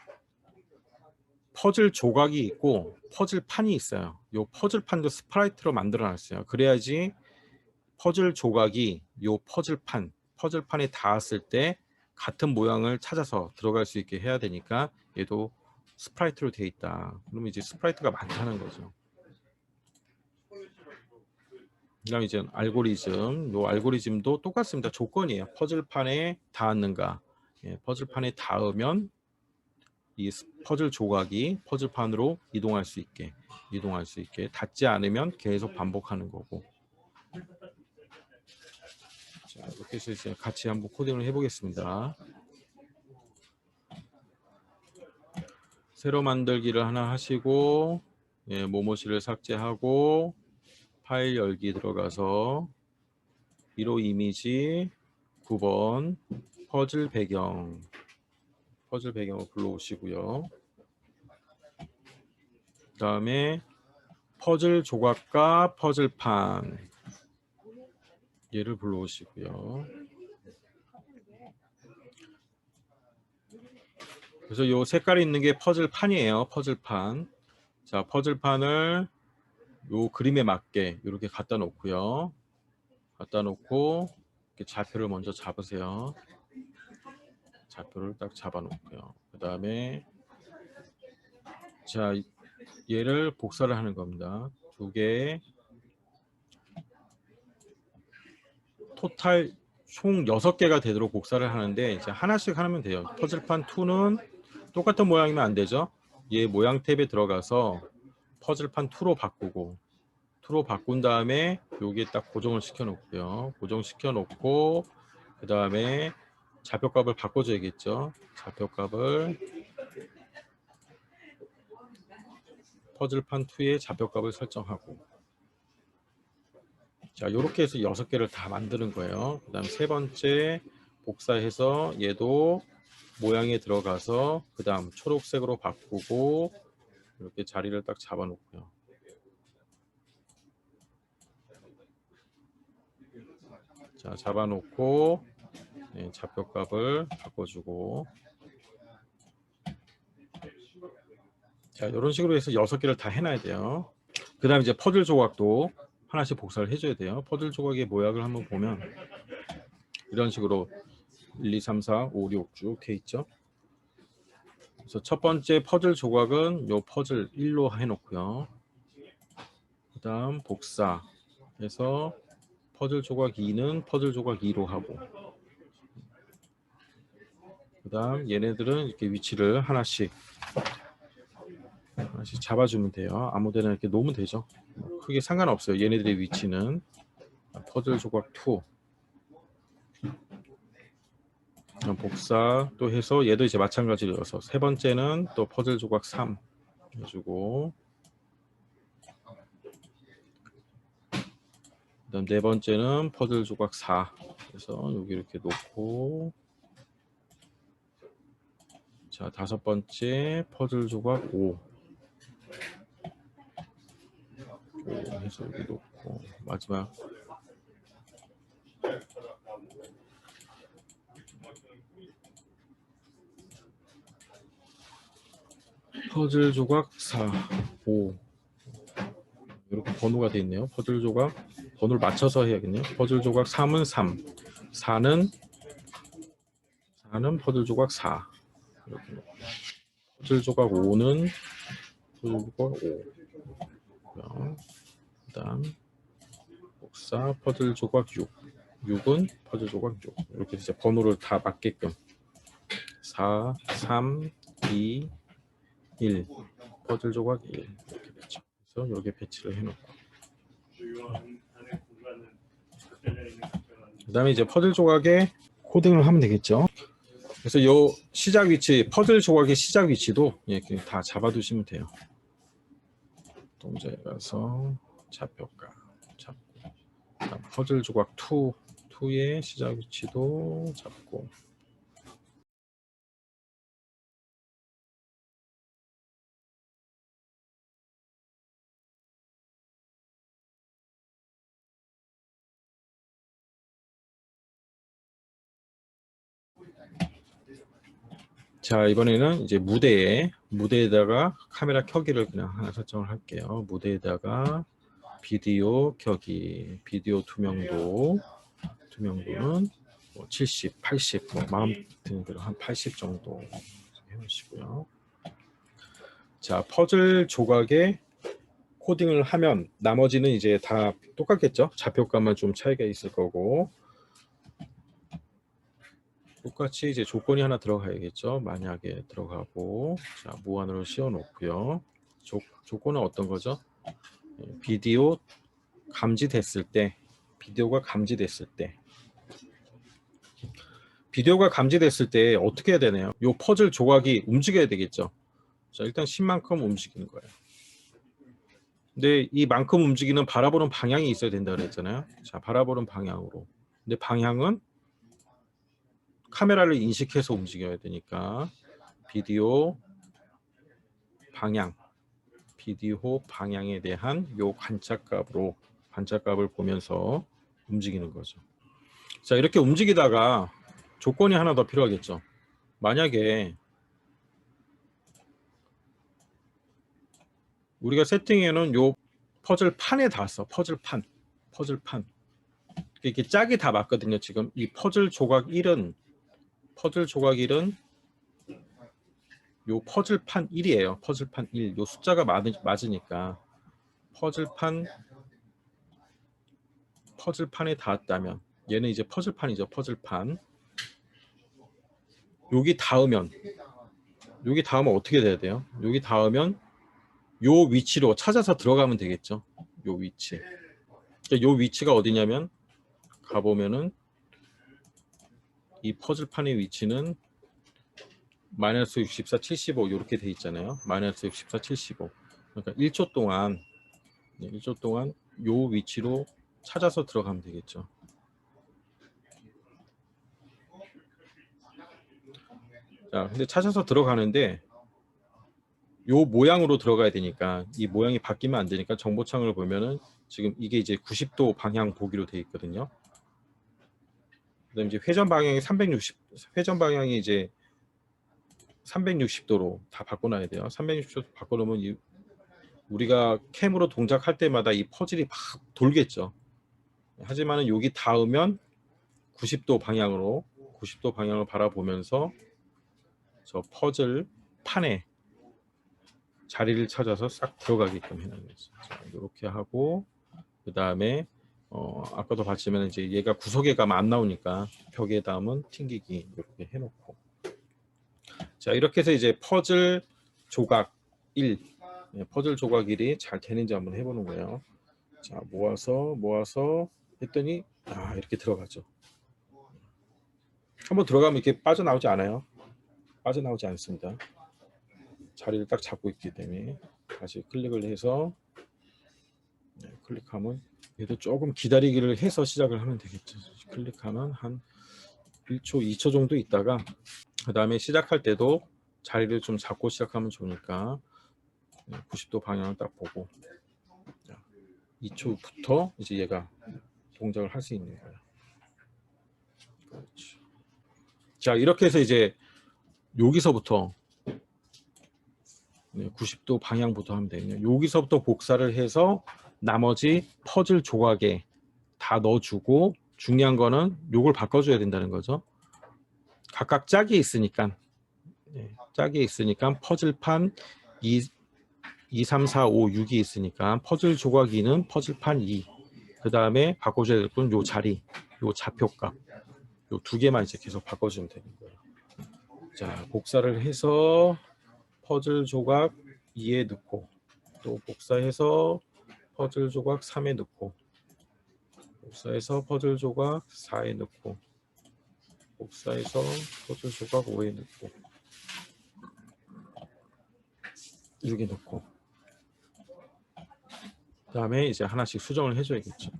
퍼즐 조각이 있고 퍼즐판이 있어요. 요 퍼즐판도 스프라이트로 만들어 놨어요. 그래야지 퍼즐 조각이 요 퍼즐판에 닿았을 때 같은 모양을 찾아서 들어갈 수 있게 해야 되니까 얘도 스프라이트로 돼 있다. 그러면 이제 스프라이트가 많다는 거죠. 그다음 이제 알고리즘, 요 알고리즘도 똑같습니다. 조건이에요. 퍼즐판에 닿았는가. 예, 퍼즐판에 닿으면 이 퍼즐 조각이 퍼즐판으로 이동할 수 있게 닿지 않으면 계속 반복하는 거고. 자, 이렇게 해서 이제 같이 한번 코딩을 해보겠습니다. 새로 만들기를 하나 하시고, 예, 모모시를 삭제하고 파일 열기 들어가서 1호 이미지 9번 퍼즐 배경을 불러오시고요. 그 다음에 퍼즐 조각과 퍼즐판 얘를 불러오시고요. 그래서 요 색깔이 있는 게 퍼즐판이에요. 퍼즐판. 자, 퍼즐판을 요 그림에 맞게 이렇게 갖다 놓고요. 갖다 놓고 이렇게 좌표를 먼저 잡으세요. 좌표를 딱 잡아 놓고요. 그 다음에 자, 얘를 복사를 하는 겁니다. 두 개, 토탈 총 6개가 되도록 복사를 하는데 이제 하나씩 하면 돼요. 퍼즐판 2는 똑같은 모양이면 안 되죠. 얘 모양 탭에 들어가서 퍼즐판 2로 바꾸고 2로 바꾼 다음에 여기에 딱 고정을 시켜 놓고요. 고정시켜 놓고 그 다음에 좌표값을 바꿔줘야겠죠. 좌표값을 퍼즐판 2의 좌표값을 설정하고 자, 이렇게 해서 6개를 다 만드는 거예요. 그 다음 세 번째 복사해서 얘도 모양에 들어가서 그 다음 초록색으로 바꾸고 이렇게 자리를 딱 잡아 놓고요. 자, 잡아 놓고 네, 좌표값을 바꿔주고 자, 이런 식으로 해서 6개를 다 해놔야 돼요. 그 다음 이제 퍼즐 조각도 하나씩 복사를 해줘야 돼요. 퍼즐 조각의 모양을 한번 보면 이런 식으로 1, 2, 3, 4, 5, 6 쭉 돼 있죠. 그래서 첫 번째 퍼즐 조각은 요 퍼즐 1로 해놓고요. 그 다음 복사해서 퍼즐 조각 2는 퍼즐 조각 2로 하고 그 다음 얘네들은 이렇게 위치를 하나씩 잡아주면 돼요. 아무데나 이렇게 놓으면 되죠. 크게 상관없어요. 얘네들의 위치는 퍼즐 조각 2 복사 또 해서 얘도 이제 마찬가지로 여서 세 번째는 또 퍼즐 조각 3 해주고 그다음 네 번째는 퍼즐 조각 4 그래서 여기 이렇게 놓고 자 다섯 번째 퍼즐 조각 5 해서 여기 놓고 마지막 퍼즐 조각 4, 5 이렇게 번호가 되어 있네요. 퍼즐 조각 번호를 맞춰서 해야겠네요. 퍼즐 조각 3은 3, 4는 퍼즐 조각 4. 이렇게 놓고. 퍼즐 조각 5는 퍼즐 조각 5. 그다음 복사 퍼즐 조각 6. 6은 퍼즐 조각 6. 이렇게 이제 번호를 다 맞게끔 4, 3, 2, 1. 퍼즐 조각 1. 이렇게 됐죠. 그래서 이렇게 배치를 해놓고. 그다음에 이제 퍼즐 조각에 코딩을 하면 되겠죠. 그래서 요 시작 위치, 퍼즐 조각의 시작 위치도 이렇게 다 잡아두시면 돼요. 동작에 가서 좌표가 잡고, 그다음 퍼즐 조각 2의 시작 위치도 잡고. 자, 이번에는 이제 무대에다가 카메라 켜기를 그냥 하나 설정을 할게요. 무대에다가 비디오 켜기, 비디오 투명도는 뭐 70, 80, 뭐 마음 드는 대로 한 80 정도 해놓으시고요. 자, 퍼즐 조각에 코딩을 하면 나머지는 이제 다 똑같겠죠. 좌표값만 좀 차이가 있을 거고, 똑같이 이제 조건이 하나 들어가야겠죠. 만약에 들어가고, 자, 무한으로 씌워 놓고요. 조건은 어떤 거죠? 비디오가 감지됐을 때, 비디오가 감지됐을 때 어떻게 해야 되나요? 요 퍼즐 조각이 움직여야 되겠죠. 자, 일단 10만큼 움직이는 거예요. 근데 이만큼 움직이는 바라보는 방향이 있어야 된다 그랬잖아요. 자, 바라보는 방향으로. 근데 방향은 카메라를 인식해서 움직여야 되니까 비디오 방향에 대한 요 관찰값을 보면서 움직이는 거죠. 자, 이렇게 움직이다가 조건이 하나 더 필요하겠죠. 만약에 우리가 세팅해 놓은 요 퍼즐 판에 닿았어. 퍼즐 판. 이렇게 짝이 다 맞거든요. 지금 이 퍼즐 조각 1은 요 퍼즐판 1이에요. 퍼즐판 1. 요 숫자가 맞으니까 퍼즐판에 닿았다면 얘는 이제 퍼즐판이죠. 퍼즐판. 여기 닿으면 어떻게 돼야 돼요? 여기 닿으면 요 위치로 찾아서 들어가면 되겠죠. 요 위치. 그러니까 요 위치가 어디냐면 가보면은 이 퍼즐판의 위치는 마이너스 64, 75 이렇게 돼 있잖아요. 마이너스 64, 75. 그러니까 1초 동안 요 위치로 찾아서 들어가면 되겠죠. 자, 근데 찾아서 들어가는데 요 모양으로 들어가야 되니까 이 모양이 바뀌면 안 되니까 정보창을 보면은 지금 이게 이제 90도 방향 보기로 돼 있거든요. 그다음에 이제 회전 방향이 이제 360도로 다 바꿔놔야 돼요. 360도 바꿔놓으면 우리가 캠으로 동작할 때마다 이 퍼즐이 막 돌겠죠. 하지만은 여기 닿으면 90도 방향으로 바라보면서 저 퍼즐 판에 자리를 찾아서 싹 들어가게끔 해놓는 거죠. 자, 이렇게 하고 그 다음에 아까도 봤지만 이제 얘가 구석에 가면 안 나오니까 벽에 닿으면 튕기기 이렇게 해놓고, 자, 이렇게 해서 이제 퍼즐 조각 1 잘 되는지 한번 해보는 거예요. 자, 모아서 했더니 이렇게 들어가죠. 한번 들어가면 이렇게 빠져나오지 않아요. 빠져나오지 않습니다. 자리를 딱 잡고 있기 때문에 다시 클릭을 해서 클릭하면 얘도 조금 기다리기를 해서 시작을 하면 되겠죠. 클릭하면 한 1초, 2초 정도 있다가 그 다음에 시작할 때도 자리를 좀 잡고 시작하면 좋으니까 90도 방향을 딱 보고 2초부터 이제 얘가 동작을 할 수 있는 거예요. 그렇죠. 자, 이렇게 해서 이제 여기서부터 90도 방향부터 하면 되거든요. 여기서부터 복사를 해서 나머지 퍼즐 조각에 다 넣어주고 중요한 거는 요걸 바꿔줘야 된다는 거죠. 각각 짝이 있으니까 짝이 있으니까 퍼즐판 2, 3, 4, 5, 6이 있으니까 퍼즐 조각 2는 퍼즐판 2. 그 다음에 바꿔줘야 될 건 요 자리, 요 좌표값. 요 두 개만 이제 계속 바꿔주면 되는 거예요. 자, 복사를 해서 퍼즐 조각 2에 넣고 또 복사해서 퍼즐 조각 3에 넣고 복사해서 퍼즐 조각 4에 넣고 복사해서 퍼즐 조각 5에 넣고 6에 넣고 그 다음에 이제 하나씩 수정을 해줘야겠죠.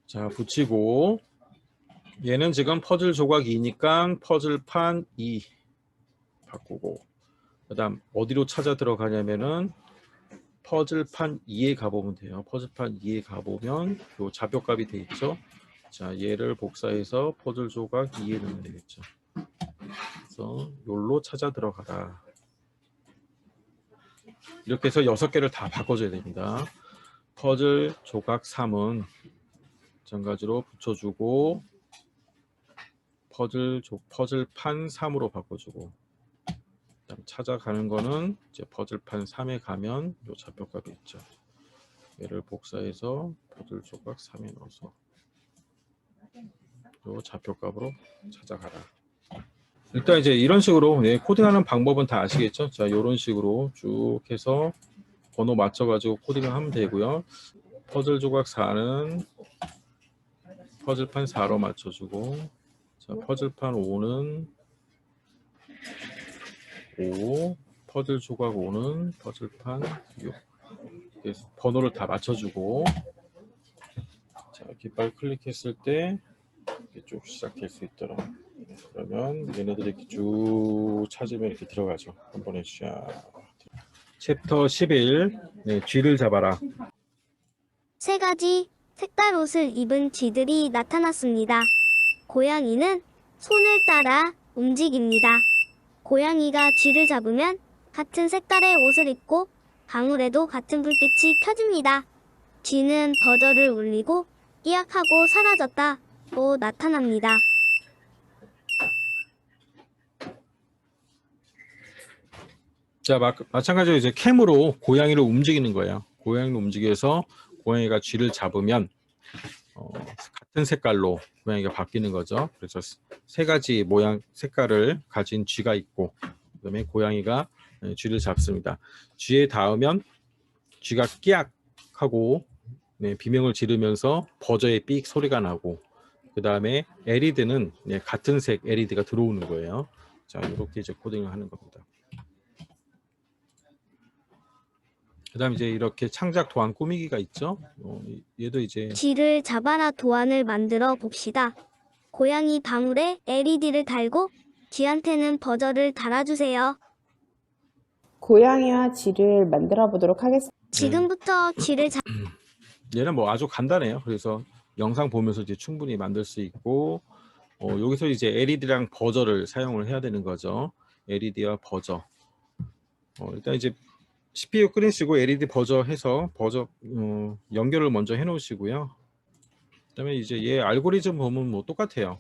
자, 붙이고 얘는 지금 퍼즐 조각 2니까 퍼즐판 2 바꾸고 그 다음 어디로 찾아 들어가냐면은 퍼즐판 2에 가보면 돼요. 퍼즐판 2에 가보면 요 좌표값이 돼 있죠. 자, 얘를 복사해서 퍼즐 조각 2에 넣으면 되겠죠. 그래서 요로 찾아 들어가라. 이렇게 해서 6개를 다 바꿔줘야 됩니다. 퍼즐 조각 3은 마찬가지로 붙여주고 퍼즐판 3으로 바꿔주고 그다음 찾아가는 거는 이제 퍼즐판 3에 가면 요 좌표값이 있죠. 얘를 복사해서 퍼즐 조각 3에 넣어서 요 좌표값으로 찾아가라. 일단 이제 이런 식으로 코딩하는 방법은 다 아시겠죠? 자, 이런 식으로 쭉 해서 번호 맞춰가지고 코딩을 하면 되고요. 퍼즐 조각 4는 퍼즐판 4로 맞춰주고, 자, 퍼즐판 5는 5, 퍼즐 조각 5는 퍼즐판 6. 그래서 번호를 다 맞춰주고, 자, 깃발 클릭했을 때 이렇게 쭉 시작될 수 있도록. 그러면 얘네들이 이렇게 쭉 찾으면 이렇게 들어가죠. 한 번에 쫙. 챕터 11, 쥐를 잡아라. 3가지 색깔 옷을 입은 쥐들이 나타났습니다. 고양이는 손을 따라 움직입니다. 고양이가 쥐를 잡으면 같은 색깔의 옷을 입고 방울에도 같은 불빛이 켜집니다. 쥐는 버저를 울리고 끼약하고 사라졌다고 나타납니다. 자, 마찬가지로 이제 캠으로 고양이를 움직이는 거예요. 고양이를 움직여서 고양이가 쥐를 잡으면 같은 색깔로 고양이가 바뀌는 거죠. 그래서 3가지 모양 색깔을 가진 쥐가 있고 그다음에 고양이가 쥐를 잡습니다. 쥐에 닿으면 쥐가 끼악 하고 비명을 지르면서 버저의 삑 소리가 나고 그 다음에 LED는 같은 색 LED가 들어오는 거예요. 자, 이렇게 이제 코딩을 하는 겁니다. 그 다음에 이제 이렇게 창작 도안 꾸미기가 있죠. 얘도 이제 쥐를 잡아라 도안을 만들어 봅시다. 고양이 방울에 LED를 달고 쥐한테는 버저를 달아주세요. 고양이와 쥐를 만들어 보도록 하겠습니다. 지금부터 쥐를 얘는 뭐 아주 간단해요. 그래서 영상 보면서 이제 충분히 만들 수 있고 여기서 이제 LED랑 버저를 사용을 해야 되는 거죠. LED와 버저. 일단 이제 CPU 끄시고 LED 버저 해서 버저 연결을 먼저 해 놓으시고요. 그다음에 이제 얘 알고리즘 보면 뭐 똑같아요.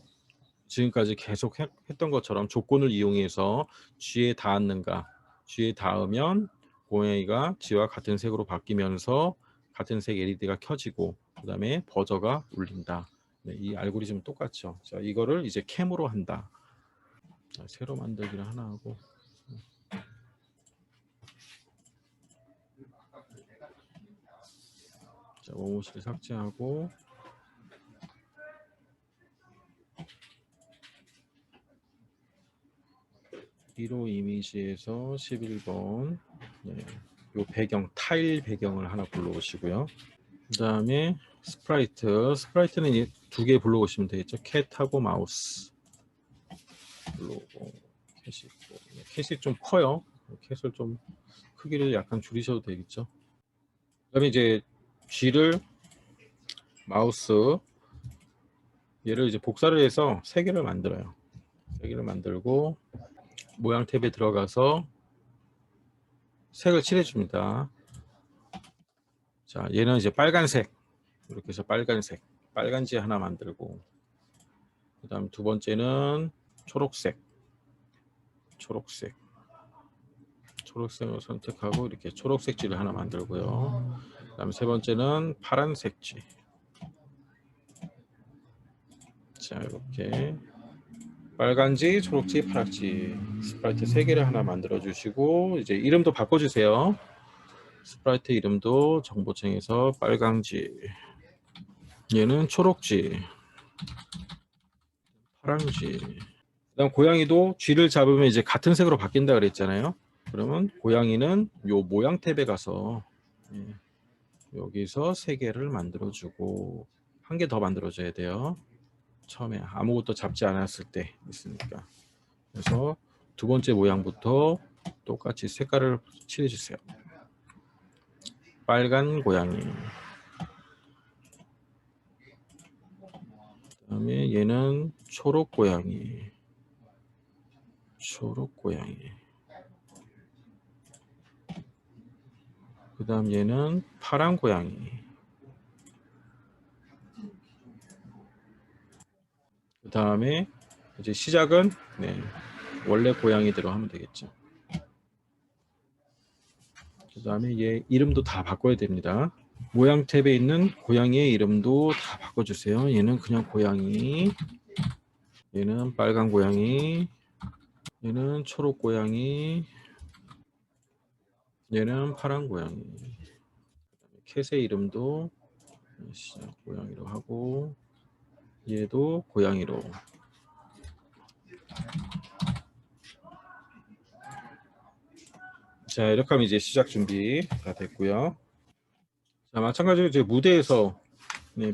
지금까지 계속 했던 것처럼 조건을 이용해서 쥐에 닿았는가, 쥐에 닿으면 고양이가 쥐와 같은 색으로 바뀌면서 같은 색 LED가 켜지고 그다음에 버저가 울린다. 이 알고리즘은 똑같죠. 자, 이거를 이제 캠으로 한다. 자, 새로 만들기를 하나 하고 자, 워머실 삭제하고 1호 이미지에서 11번 요 배경 타일 배경을 하나 불러오시고요. 그 다음에 스프라이트는 2개 불러오시면 되겠죠. 캣하고 마우스 불러오고 캣이 있고 캣이 좀 커요. 캣을 좀 크기를 약간 줄이셔도 되겠죠. 그 다음에 이제 쥐를 마우스 얘를 이제 복사를 해서 3개를 만들어요. 3개를 만들고 모양 탭에 들어가서 색을 칠해줍니다. 자, 얘는 이제 빨간색 이렇게 해서 빨간색 빨간지 하나 만들고, 그 다음 두 번째는 초록색을 선택하고 이렇게 초록색지를 하나 만들고요. 그 다음 세 번째는 파란색지. 자, 이렇게 빨간지, 초록지, 파랗지 스프라이트 3개를 하나 만들어 주시고, 이제 이름도 바꿔 주세요. 스프라이트 이름도 정보창에서 빨강지, 얘는 초록지, 파랑쥐. 그다음 고양이도 쥐를 잡으면 이제 같은 색으로 바뀐다 그랬잖아요. 그러면 고양이는 요 모양 탭에 가서 여기서 3개를 만들어주고, 한 개 더 만들어줘야 돼요. 처음에 아무것도 잡지 않았을 때 있으니까. 그래서 두 번째 모양부터 똑같이 색깔을 칠해주세요. 빨간 고양이. 그다음에 얘는 초록 고양이. 그 다음 얘는 파란 고양이. 그 다음에 이제 시작은 원래 고양이대로 하면 되겠죠. 그 다음에 얘 이름도 다 바꿔야 됩니다. 모양 탭에 있는 고양이의 이름도 다 바꿔주세요. 얘는 그냥 고양이, 얘는 빨간 고양이, 얘는 초록 고양이, 얘는 파란 고양이. 캣의 이름도 시작 고양이로 하고, 얘도 고양이로. 자, 이렇게 하면 이제 시작 준비 다 됐고요. 자, 마찬가지로 이제 무대에서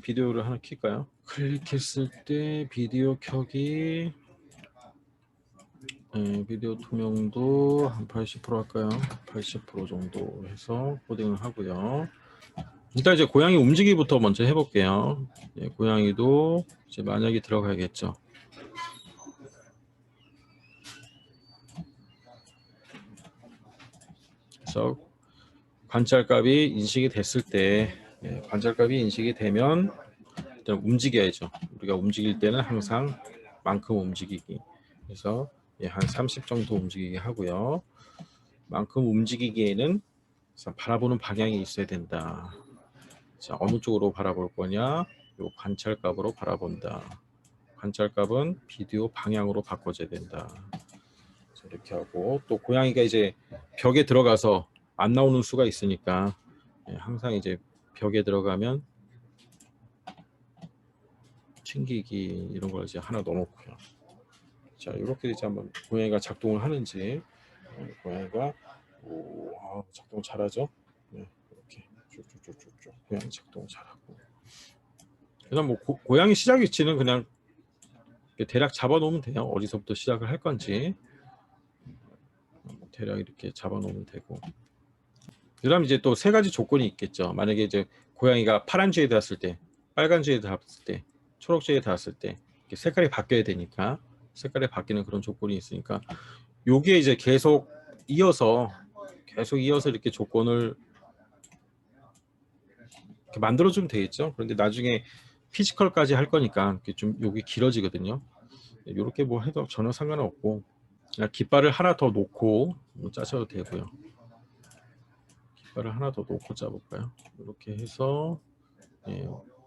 비디오를 하나 킬까요? 클릭했을 때 비디오 켜기, 비디오 투명도 한 80% 할까요? 80% 정도 해서 코딩을 하고요. 일단 이제 고양이 움직이기부터 먼저 해볼게요. 고양이도 이제 만약에 들어가야겠죠. 그래서 관찰값이 인식이 됐을 때, 관찰값이 인식이 되면 일단 움직여야죠. 우리가 움직일 때는 항상 만큼 움직이기. 그래서 한 30 정도 움직이게 하고요. 만큼 움직이기에는 바라보는 방향이 있어야 된다. 자, 어느 쪽으로 바라볼 거냐? 요 관찰값으로 바라본다. 관찰값은 비디오 방향으로 바꿔줘야 된다. 자, 이렇게 하고, 또 고양이가 이제 벽에 들어가서 안 나오는 수가 있으니까 항상 이제 벽에 들어가면 튕기기 이런 걸 이제 하나 넣어놓고요. 자, 이렇게 이제 한번 고양이가 작동을 하는지, 고양이가 작동 잘하죠? 이렇게 쭉쭉쭉쭉 고양이 작동 잘하고. 그다음 뭐 고양이 시작 위치는 그냥 대략 잡아놓으면 돼요. 어디서부터 시작을 할 건지 대략 이렇게 잡아놓으면 되고. 그다음 이제 또 3가지 조건이 있겠죠. 만약에 이제 고양이가 파란 쥐에 닿았을 때, 빨간 쥐에 닿았을 때, 초록 쥐에 닿았을 때 색깔이 바뀌어야 되니까, 색깔이 바뀌는 그런 조건이 있으니까, 요게 이제 계속 이어서 이렇게 조건을 이렇게 만들어주면 되겠죠. 그런데 나중에 피지컬까지 할 거니까 좀 요게 길어지거든요. 이렇게 뭐 해도 전혀 상관은 없고, 그냥 깃발을 하나 더 놓고 짜셔도 되고요. 깃발을 하나 더 놓고 짜볼까요? 이렇게 해서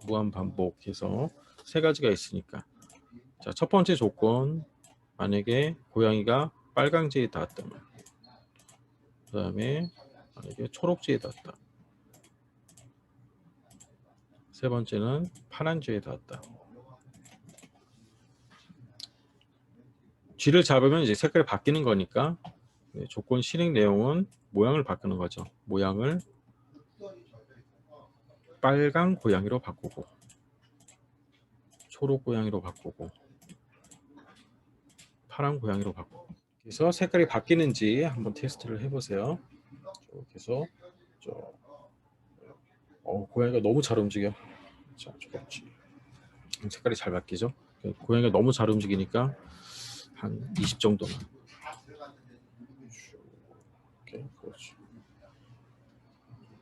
무한 반복해서 3가지가 있으니까. 자, 첫 번째 조건, 만약에 고양이가 빨강지에 닿았다면, 그 다음에 만약에 초록지에 닿았다, 세 번째는 파란지에 닿았다. 쥐를 잡으면 이제 색깔이 바뀌는 거니까 조건 실행 내용은 모양을 바꾸는 거죠. 모양을 빨강 고양이로 바꾸고, 초록 고양이로 바꾸고, 파란 고양이로 바꾸고. 그래서 색깔이 바뀌는지 한번 테스트를 해보세요. 이렇게 해서 고양이가 너무 잘 움직여. 자, 그렇지. 색깔이 잘 바뀌죠. 고양이가 너무 잘 움직이니까 한 20 정도만. 이렇게, 그렇지.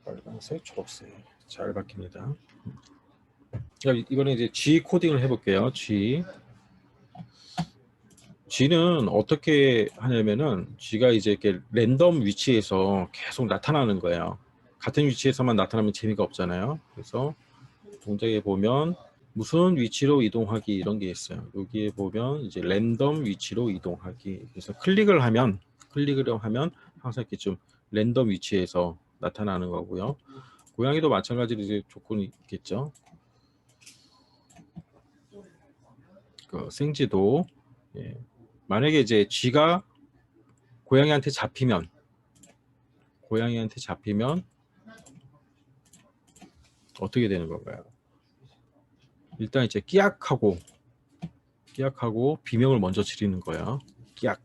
빨간색, 초록색 잘 바뀝니다. 이번에 이제 G 코딩을 해볼게요. G는 어떻게 하냐면은 G가 이제 이렇게 랜덤 위치에서 계속 나타나는 거예요. 같은 위치에서만 나타나면 재미가 없잖아요. 그래서 동작에 보면 무슨 위치로 이동하기 이런 게 있어요. 여기에 보면 이제 랜덤 위치로 이동하기. 그래서 클릭을 하면 항상 이렇게 좀 랜덤 위치에서 나타나는 거고요. 고양이도 마찬가지로 이제 조건이 있겠죠. 그 생지도 예. 만약에 이제 쥐가 고양이한테 잡히면 어떻게 되는 건가요? 일단 이제 끼약하고 비명을 먼저 지르는 거예요. 끼약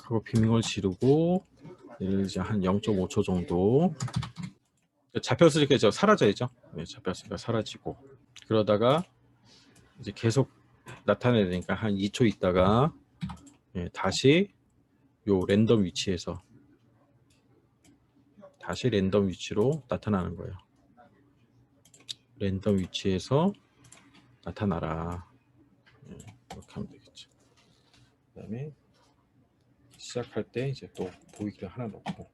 하고 비명을 지르고 얘를 이제 한 0.5초 정도 잡혔으니까 이제 사라져야죠. 네, 잡혔으니까 사라지고 그러다가 이제 계속 나타내야 되니까 한 2초 있다가 예, 다시 요 랜덤 위치에서 다시 랜덤 위치로 나타나는 거예요. 랜덤 위치에서 나타나라. 예, 이렇게 하면 되겠죠. 그다음에 시작할 때 이제 또 보이기를 하나 넣고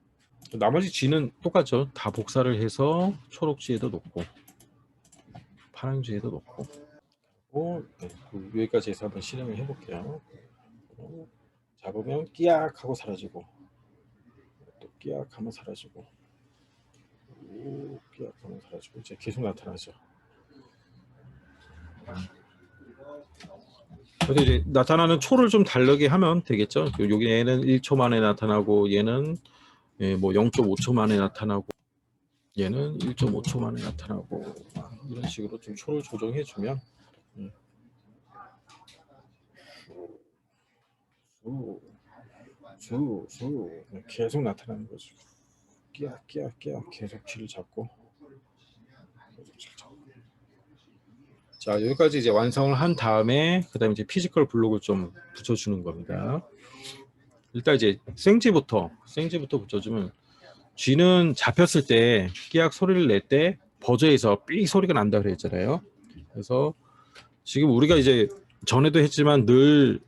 나머지 G는 똑같죠. 다 복사를 해서 초록 G에도 놓고 파란 G에도 놓고 네, 여기까지 해서 한번 실행을 해볼게요. 잡으면 끼약 하고 사라지고 또 끼약 하면 사라지고 끼약 하면 사라지고 이제 계속 나타나죠. 그래서 이제 나타나는 초를 좀 다르게 하면 되겠죠. 여기 얘는 1초 만에 나타나고 얘는 뭐 0.5초 만에 나타나고 얘는 1.5초 만에 나타나고 이런 식으로 좀 초를 조정해 주면 계속 나타나는 거죠. 끼야 계속 쥐를 잡고 자 여기까지 이제 완성을 한 다음에 그 다음에 이제 피지컬 블록을 좀 붙여주는 겁니다. 일단 이제 생지부터 붙여주면 쥐는 잡혔을 때 끼약 소리를 낼 때 버저에서 삐 소리가 난다 그랬잖아요. 그래서 지금 우리가 이제 전에도 했지만 늘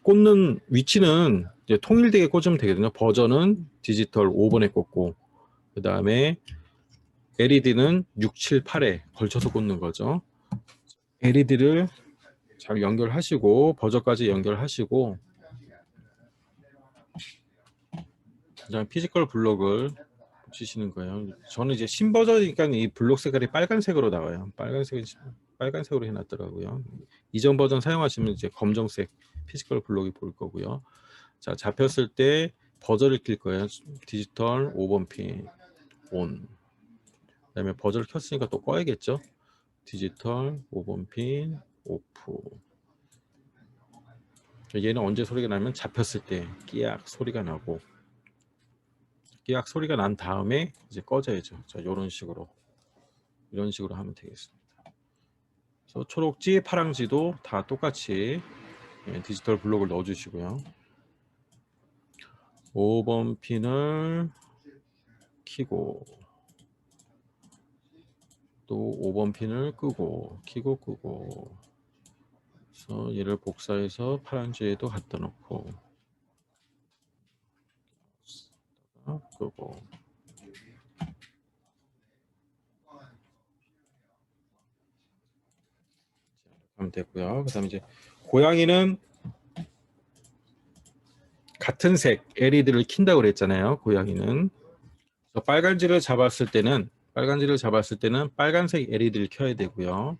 꽂는 위치는 이제 통일되게 꽂으면 되거든요. 버전은 디지털 5번에 꽂고 그 다음에 LED는 6, 7, 8에 걸쳐서 꽂는 거죠. LED를 잘 연결하시고 버전까지 연결하시고 그다음 피지컬 블록을 붙이시는 거예요. 저는 이제 신버전이니까 이 블록 색깔이 빨간색으로 나와요. 빨간색으로 해놨더라고요. 이전 버전 사용하시면 이제 검정색 피지컬 블록이 보일 거고요. 자 잡혔을 때 버저를 킬 거예요. 디지털 5번 핀 온. 그다음에 버저를 켰으니까 또 꺼야겠죠. 디지털 5번 핀 오프. 얘는 언제 소리가 나면 잡혔을 때 끼약 소리가 나고 끼약 소리가 난 다음에 이제 꺼져야죠. 자, 이런 식으로 하면 되겠습니다. 그래서 초록지, 파랑지도 다 똑같이 디지털 블록을 넣어주시고요. 5번 핀을 키고 또 5번 핀을 끄고 키고 끄고 그래서 얘를 복사해서 파란지에도 갖다 놓고 끄고 하면 되고요. 그 다음에 이제 고양이는 같은 색 LED를 킨다고 그랬잖아요. 고양이는 빨간지를 잡았을 때는 빨간색 LED를 켜야 되고요.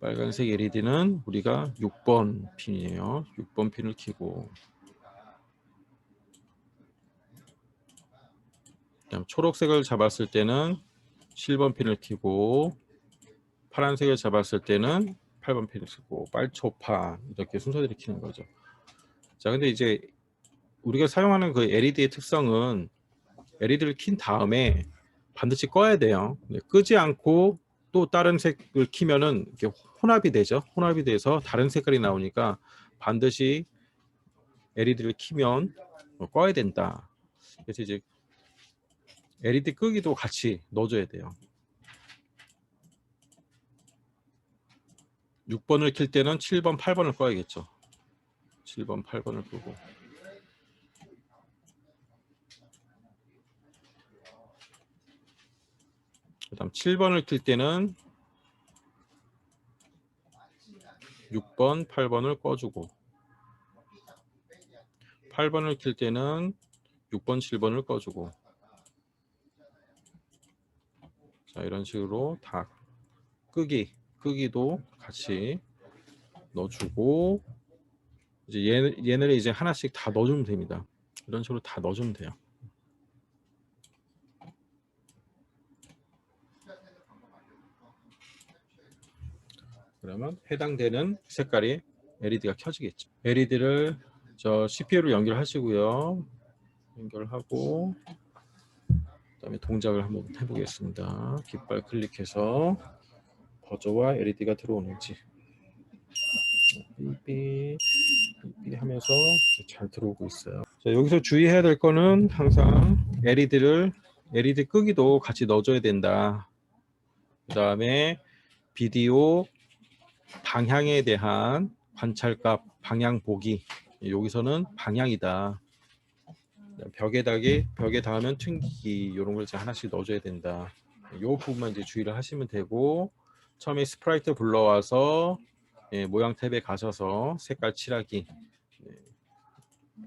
빨간색 LED는 우리가 6번 핀이에요. 6번 핀을 켜고 그다음 초록색을 잡았을 때는 7번 핀을 켜고 파란색을 잡았을 때는 8번 핀을 켜고 빨초파 이렇게 순서대로 켜는 거죠. 자, 근데 이제 우리가 사용하는 그 LED의 특성은 LED를 킨 다음에 반드시 꺼야 돼요. 끄지 않고 또 다른 색을 키면은 이렇게 혼합이 되죠. 혼합이 돼서 다른 색깔이 나오니까 반드시 LED를 키면 꺼야 된다. 그래서 이제 LED 끄기도 같이 넣어줘야 돼요. 6번을 킬 때는 7번, 8번을 꺼야겠죠. 7번, 8번을 끄고. 그 다음 7번을 킬 때는 6번, 8번을 꺼주고, 8번을 킬 때는 6번, 7번을 꺼주고. 자, 이런 식으로 다 끄기도 같이 넣어주고, 이제 얘네를 이제 하나씩 다 넣어주면 됩니다. 이런 식으로 다 넣어주면 돼요. 그러면 해당되는 색깔이 LED가 켜지겠죠. LED를 저 CPU로 연결하시고요. 연결하고 그다음에 동작을 한번 해보겠습니다. 깃발 클릭해서 버저와 LED가 들어오는지 삐삐 삐삐 하면서 잘 들어오고 있어요. 자, 여기서 주의해야 될 거는 항상 LED 끄기도 같이 넣어줘야 된다. 그 다음에 비디오 방향에 대한 관찰값 방향 보기, 여기서는 방향이다. 벽에 닿으면 튕기기, 이런 걸 이제 하나씩 넣어줘야 된다. 이 부분만 이제 주의를 하시면 되고, 처음에 스프라이트 불러와서 모양 탭에 가셔서 색깔 칠하기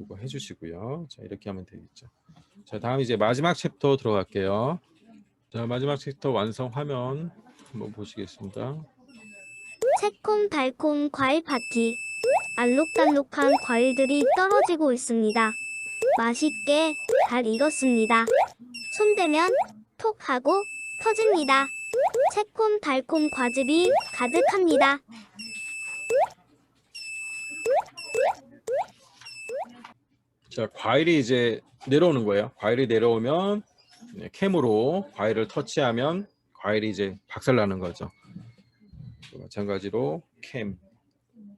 이거 해주시고요. 자, 이렇게 하면 되겠죠. 자, 다음 이제 마지막 챕터 들어갈게요. 자, 마지막 챕터 완성 화면 한번 보시겠습니다. 새콤달콤 과일 파티. 알록달록한 과일들이 떨어지고 있습니다. 맛있게 잘 익었습니다. 손대면 톡 하고 터집니다. 새콤달콤 과즙이 가득합니다. 자, 과일이 이제 내려오는 거예요. 과일이 내려오면 캠으로 과일을 터치하면 과일이 이제 박살나는 거죠. 마찬가지로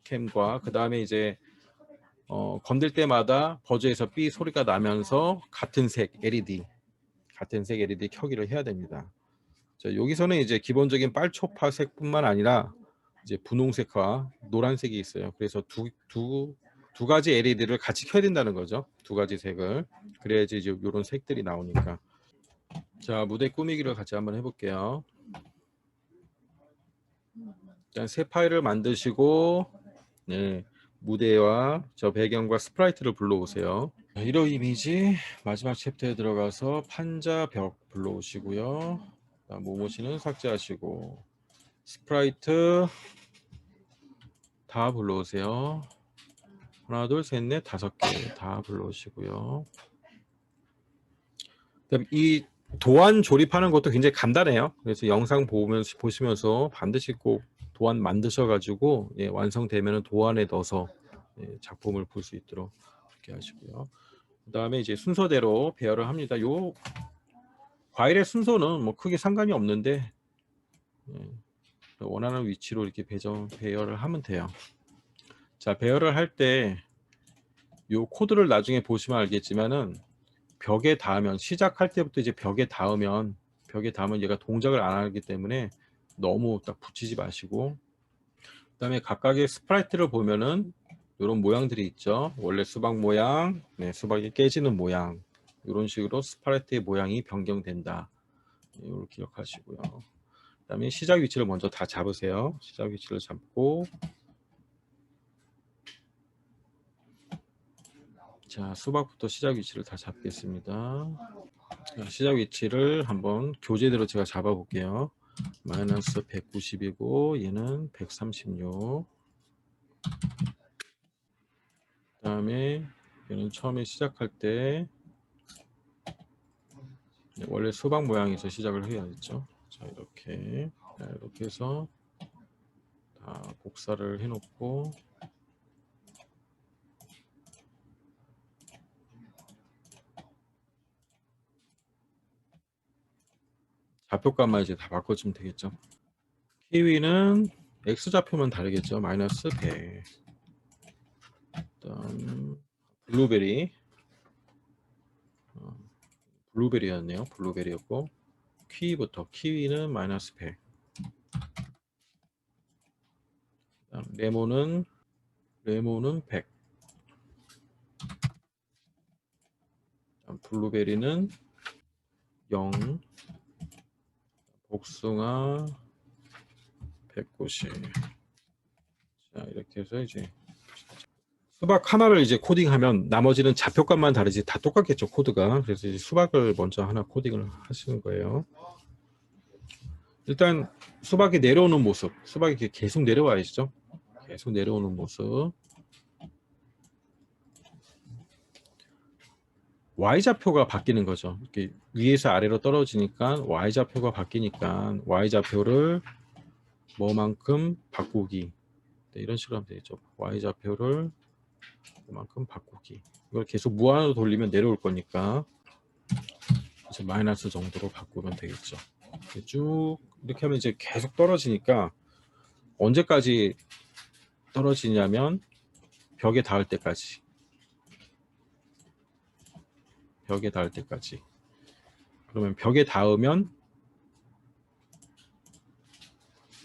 캠과 그 다음에 이제 건들 때마다 버즈에서 삐 소리가 나면서 같은 색 LED 켜기를 해야 됩니다. 자, 여기서는 이제 기본적인 빨초파색뿐만 아니라 이제 분홍색과 노란색이 있어요. 그래서 두 가지 LED를 같이 켜야 된다는 거죠. 두 가지 색을. 그래야지 이제 이런 색들이 나오니까. 자, 무대 꾸미기를 같이 한번 해볼게요. 일단 새 파일을 만드시고, 네, 무대와 저 배경과 스프라이트를 불러오세요. 이러 이미지 마지막 챕터에 들어가서 판자벽 불러오시고요. 모모시는 삭제하시고, 스프라이트 다 불러오세요. 하나, 둘, 셋, 넷, 5개 다 불러오시고요. 이 도안 조립하는 것도 굉장히 간단해요. 그래서 영상 보시면서 반드시 꼭 도안 만드셔가지고 완성되면 도안에 넣어서 작품을 볼 수 있도록 이렇게 하시고요. 그 다음에 이제 순서대로 배열을 합니다. 요 과일의 순서는 뭐 크게 상관이 없는데 원하는 위치로 이렇게 배열을 하면 돼요. 자, 배열을 할 때 요 코드를 나중에 보시면 알겠지만은 벽에 닿으면 시작할 때부터 이제 벽에 닿으면 얘가 동작을 안 하기 때문에 너무 딱 붙이지 마시고, 그 다음에 각각의 스프라이트를 보면은 이런 모양들이 있죠. 원래 수박 모양, 수박이 깨지는 모양, 이런 식으로 스프라이트의 모양이 변경된다. 이걸 기억하시고요. 그 다음에 시작 위치를 먼저 다 잡으세요. 시작 위치를 잡고, 자, 수박부터 시작 위치를 다 잡겠습니다. 자, 시작 위치를 한번 교재대로 제가 잡아 볼게요. 마이너스 190이고 얘는 136. 그 다음에 얘는 처음에 시작할 때 원래 수박 모양에서 시작을 해야겠죠. 자, 이렇게 해서 다 복사를 해 놓고, 좌표값만 이제 다 바꿔주면 되겠죠. 키위는 X좌표만 다르겠죠. 마이너스 100. 그다음 블루베리 블루베리였네요. 블루베리였고 키위부터 키위는 마이너스 100. 그다음 레몬은 100. 블루베리는 0. 복숭아 190. 자, 이렇게 해서 이제 수박 하나를 이제 코딩하면 나머지는 좌표값만 다르지 다 똑같겠죠, 코드가. 그래서 이제 수박을 먼저 하나 코딩을 하시는 거예요. 일단 수박이 내려오는 모습, 수박이 이렇게 계속 내려와야죠. 계속 내려오는 모습. Y좌표가 바뀌는 거죠. 이렇게 위에서 아래로 떨어지니까 Y좌표가 바뀌니까 Y좌표를 뭐만큼 바꾸기. 네, 이런 식으로 하면 되겠죠. Y좌표를 그만큼 바꾸기. 이걸 계속 무한으로 돌리면 내려올 거니까 이제 마이너스 정도로 바꾸면 되겠죠. 쭉 이렇게 하면 이제 계속 떨어지니까 언제까지 떨어지냐면 벽에 닿을 때까지. 벽에 닿을 때까지. 그러면 벽에 닿으면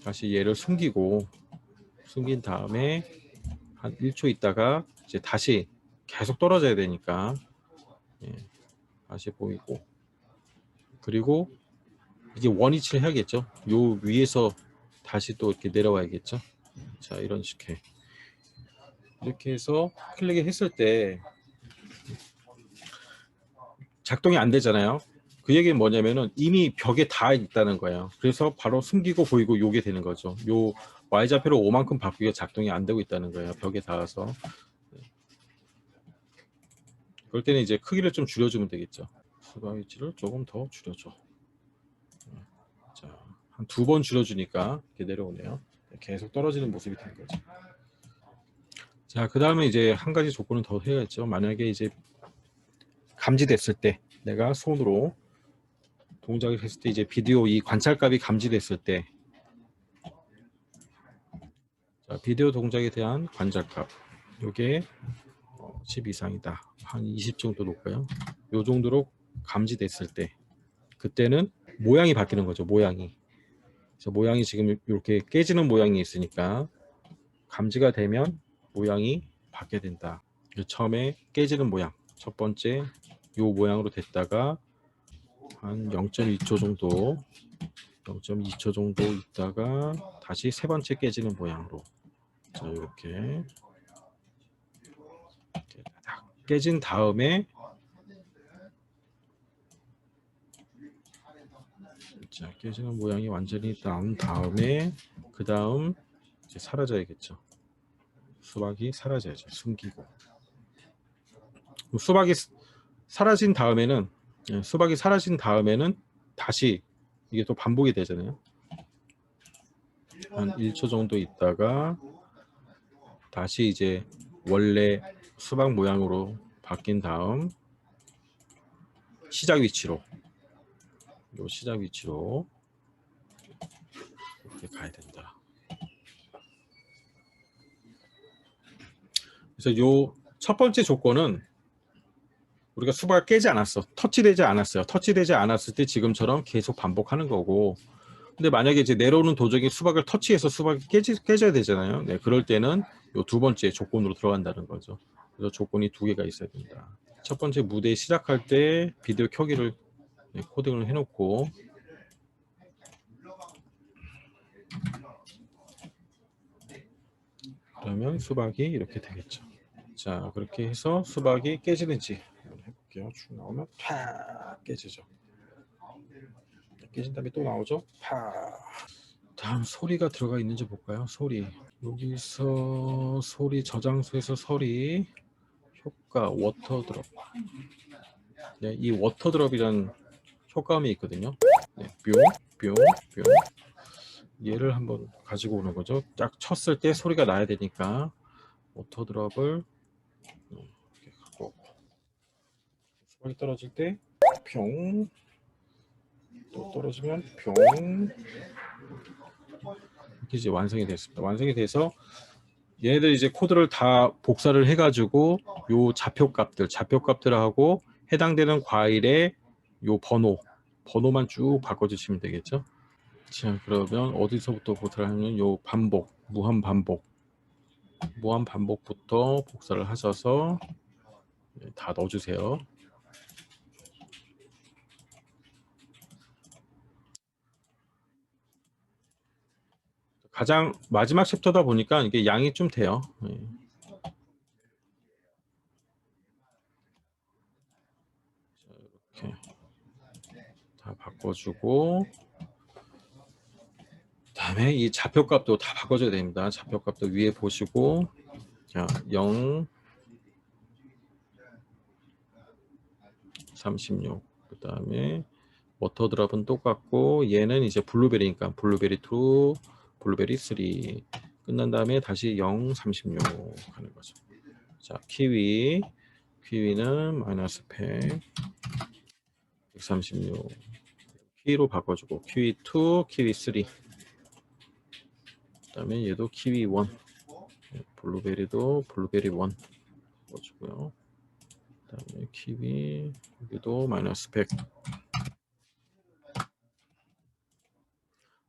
다시 얘를 숨기고 숨긴 다음에 한 1초 있다가 이제 다시 계속 떨어져야 되니까 다시 보이고, 그리고 이제 원위치를 해야겠죠. 요 위에서 다시 또 이렇게 내려와야겠죠. 자, 이런 식의 이렇게 해서 클릭을 했을 때 작동이 안 되잖아요. 그 얘기는 뭐냐면은 이미 벽에 닿아 있다는 거예요. 그래서 바로 숨기고 보이고 요게 되는 거죠. 요 Y좌표로 5만큼 바꾸기가 작동이 안 되고 있다는 거예요. 벽에 닿아서. 그럴 때는 이제 크기를 좀 줄여주면 되겠죠. 수박 위치를 조금 더 줄여줘. 자, 한 2번 줄여주니까 이렇게 내려오네요. 계속 떨어지는 모습이 되는 거죠. 자, 그 다음에 이제 한 가지 조건은 더 해야겠죠. 만약에 이제 감지됐을 때, 내가 손으로 동작을 했을 때, 이제 비디오 이 관찰값이 감지됐을 때, 자, 비디오 동작에 대한 관찰값, 요게 10 이상이다. 한 20 정도 놓을까요? 요 정도로 감지됐을 때, 그때는 모양이 바뀌는 거죠. 모양이. 그래서 모양이 지금 이렇게 깨지는 모양이 있으니까 감지가 되면 모양이 바뀌게 된다. 처음에 깨지는 모양, 첫 번째 요 모양으로 됐다가 한 0.2초 정도 0.2초 정도 있다가 다시 세 번째 깨지는 모양으로. 자, 이렇게 깨진 다음에, 자, 깨지는 모양이 완전히 나온 다음에 그 다음 이제 사라져야겠죠. 수박이 사라져야죠. 숨기고. 수박이 사라진 다음에는, 수박이 사라진 다음에는 다시 이게 또 반복이 되잖아요. 한 1초 정도 있다가 다시 이제 원래 수박 모양으로 바뀐 다음 시작 위치로, 요 시작 위치로 이렇게 가야 된다. 그래서 요 첫 번째 조건은 우리가 수박이 깨지 않았어. 터치되지 않았어요. 터치되지 않았을 때 지금처럼 계속 반복하는 거고, 근데 만약에 이제 내려오는 도중에 수박을 터치해서 수박이 깨져야 되잖아요. 네, 그럴 때는 요 두 번째 조건으로 들어간다는 거죠. 그래서 조건이 2개가 있어야 된다. 첫 번째, 무대 시작할 때 비디오 켜기를 코딩을 해놓고, 그러면 수박이 이렇게 되겠죠. 자, 그렇게 해서 수박이 깨지는지 한번 해볼게요. 쭉 나오면 팍 깨지죠. 깨진 다음에 또 나오죠. 팍. 다음 소리가 들어가 있는지 볼까요? 소리. 여기서 소리 저장소에서 소리 효과 워터드롭. 네, 이 워터드롭이라는 효과음이 있거든요. 네, 뿅. 얘를 한번 가지고 오는 거죠. 딱 쳤을 때 소리가 나야 되니까 워터드롭을 이렇게 갖고 오고, 수박이 떨어질 때 평, 또 떨어지면 평, 이렇게 이제 완성이 됐습니다. 완성이 돼서 얘네들 이제 코드를 다 복사를 해가지고 요 좌표값들하고 해당되는 과일의 요 번호만 쭉 바꿔주시면 되겠죠. 자, 그러면 어디서부터 복사를 하면 요 반복, 무한 반복부터 복사를 하셔서 다 넣어주세요. 가장 마지막 챕터다 보니까 이게 양이 좀 돼요. 자, 이렇게 다 바꿔주고, 다음에 이 좌표값도 다 바꿔줘야 됩니다. 좌표값도 위에 보시고, 자, 0, 36. 그 다음에 워터드랍은 똑같고, 얘는 이제 블루베리니까 블루베리 2, 블루베리 3. 끝난 다음에 다시 0, 36 하는 거죠. 자, 키위는 마이너스 100, 136. 키위로 바꿔주고, 키위 2, 키위 3. 그 다음에 얘도 키위 1. 블루베리도 블루베리 1 바꿔주고요. 그 다음에 키위, 여기도 마이너스 100.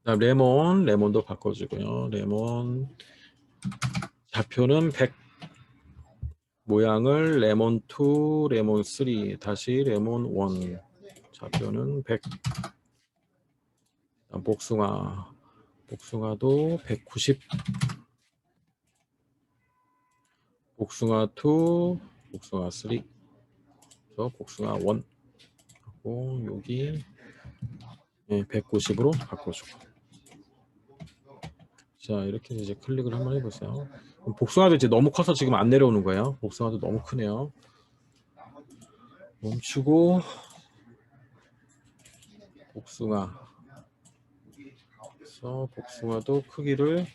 그다음 레몬도 바꿔주고요. 레몬 좌표는 100, 모양을 레몬 2, 레몬 3, 다시 레몬 1. 좌표는 100. 복숭아도 190. 복숭아 2, 복숭아 3, 복숭아 1 하고 여기 190으로 바꿔주고. 자, 이렇게 이제 클릭을 한번 해보세요. 복숭아도 이제 너무 커서 지금 안 내려오는 거예요. 복숭아도 너무 크네요. 멈추고 그래서 복숭아도 크기를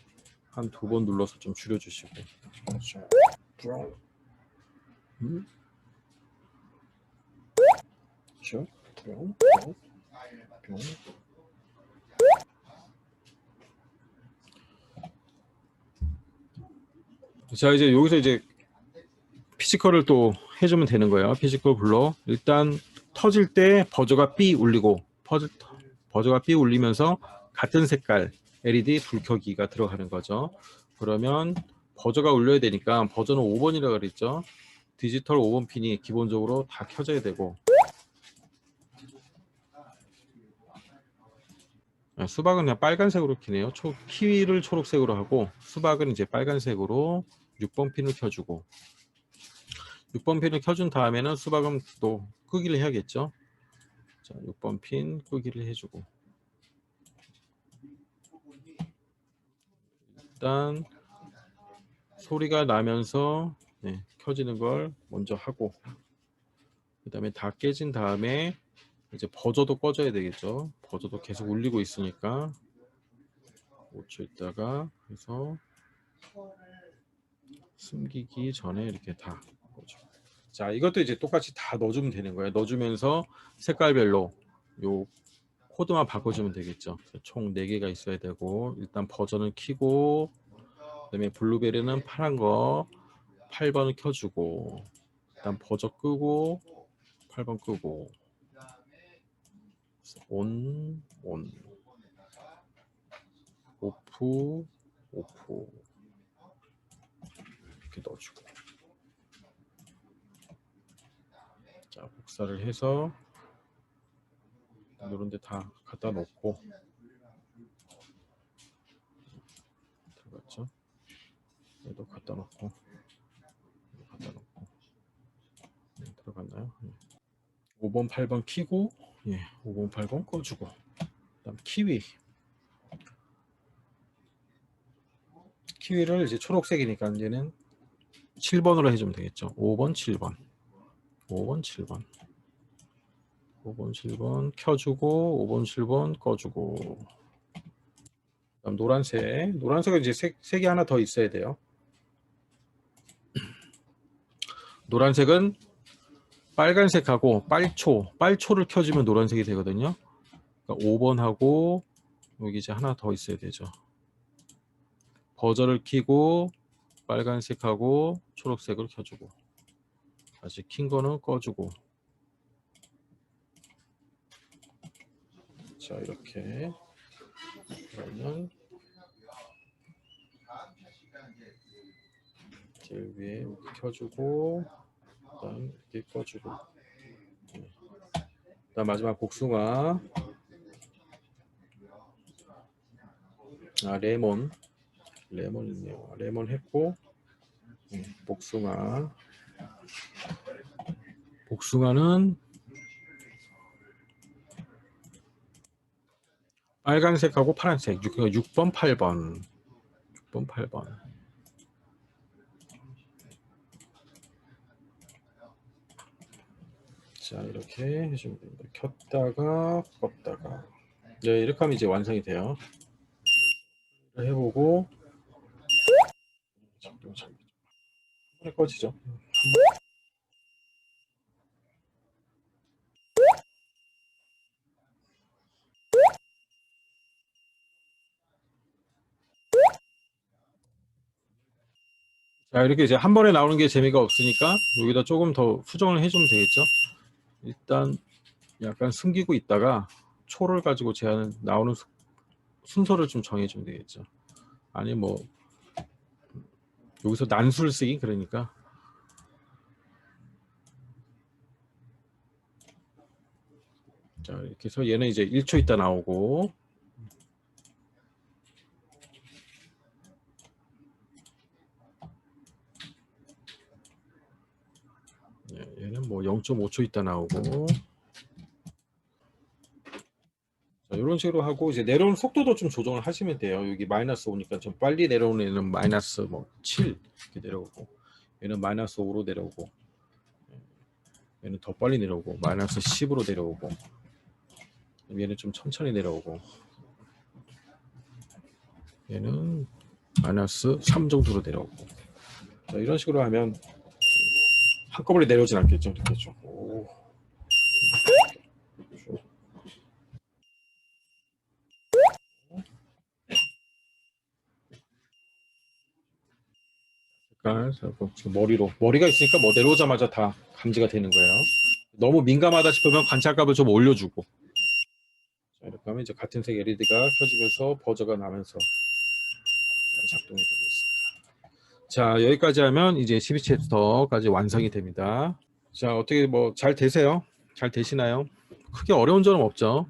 한 2번 눌러서 좀 줄여주시고. 자, 이제 여기서 이제 피지컬을 또 해주면 되는 거예요. 피지컬 불러. 일단 터질 때 버저가 삐 울리고, 버저가 삐 울리면서 같은 색깔 LED 불켜기가 들어가는 거죠. 그러면 버저가 울려야 되니까 버저는 5번이라고 그랬죠. 디지털 5번 핀이 기본적으로 다 켜져야 되고, 수박은 그냥 빨간색으로 켜네요. 키위를 초록색으로 하고 수박은 이제 빨간색으로 6번 핀을 켜주고, 6번 핀을 켜준 다음에는 수박은 또 끄기를 해야겠죠. 자, 6번 핀 끄기를 해주고, 일단 소리가 나면서 켜지는 걸 먼저 하고, 그 다음에 다 깨진 다음에 이제 버저도 꺼져야 되겠죠. 버저도 계속 울리고 있으니까 5초 있다가 해서 숨기기 전에 이렇게 다 꺼줘. 자, 이것도 이제 똑같이 다 넣어주면 되는 거예요. 넣어주면서 색깔별로 요 코드만 바꿔주면 되겠죠. 총 4개가 있어야 되고, 일단 버전을 켜고, 그다음에 블루베리는 파란 거 8번을 켜주고, 일단 버저 끄고 8번 끄고, 온 오프 이렇게 넣어주고. 자, 복사를 해서 이런 데 다 갖다 놓고, 들어갔죠? 얘도 갖다 놓고, 들어갔나요? 5번 8번 키고, 5번 8번 꺼주고. 그다음 키위를 이제 초록색이니까 이제는 7번으로 해주면 되겠죠. 5번 7번 켜주고, 5번 7번 꺼주고. 그다음 노란색은 이제 색이 하나 더 있어야 돼요. 노란색은 빨간색하고 빨초를 켜주면 노란색이 되거든요. 그러니까 5번하고 여기 이제 하나 더 있어야 되죠. 버저를 켜고 빨간색하고 초록색을 켜주고, 다시 킨 거는 꺼주고, 자, 이렇게 그러면 제일 위에 이렇게 켜주고 그다음 이렇게 꺼주고 그다음 마지막 복숭아 레몬 있네요. 레몬 했고 복숭아는 빨간색하고 파란색 6번 8번 자, 이렇게 해주면 됩니다. 켰다가 껐다가 네, 이렇게 하면 이제 완성이 돼요. 해보고 작동 한 번에 꺼지죠. 자, 이렇게 이제 한 번에 나오는 게 재미가 없으니까 여기다 조금 더 수정을 해주면 되겠죠. 일단 약간 숨기고 있다가 초를 가지고 나오는 순서를 좀 정해주면 되겠죠. 아니 뭐 여기서 난수를 쓰기 그러니까 자, 이렇게 해서 얘는 이제 1초 있다 나오고 얘는 뭐 0.5초 있다 나오고 자, 이런 식으로 하고 이제 내려오는 속도도 좀 조정을 하시면 돼요. 여기 마이너스 5니까 좀 빨리 내려오는 애는 마이너스 뭐 7 이렇게 내려오고 얘는 마이너스 5로 내려오고 얘는 더 빨리 내려오고 마이너스 10으로 내려오고 얘는 좀 천천히 내려오고 얘는 마이너스 3 정도로 내려오고 자, 이런 식으로 하면 한꺼번에 내려오진 않겠죠. 이렇게 좀. 오. 머리가 있으니까 뭐 내려오자마자 다 감지가 되는 거예요. 너무 민감하다 싶으면 관찰값을 좀 올려주고 자, 이렇게 하면 이제 같은 색 LED가 켜지면서 버저가 나면서 작동이 되고 있습니다. 자, 여기까지 하면 이제 12챕터까지 완성이 됩니다. 자, 어떻게 뭐 잘 되세요? 잘 되시나요? 크게 어려운 점은 없죠.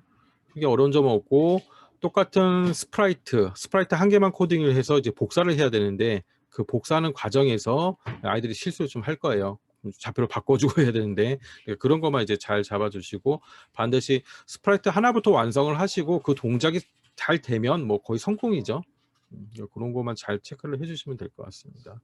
크게 어려운 점은 없고 똑같은 스프라이트 한 개만 코딩을 해서 이제 복사를 해야 되는데 그 복사하는 과정에서 아이들이 실수를 좀 할 거예요. 좌표를 바꿔주고 해야 되는데 그런 것만 이제 잘 잡아주시고 반드시 스프라이트 하나부터 완성을 하시고 그 동작이 잘 되면 뭐 거의 성공이죠. 그런 것만 잘 체크를 해주시면 될 것 같습니다.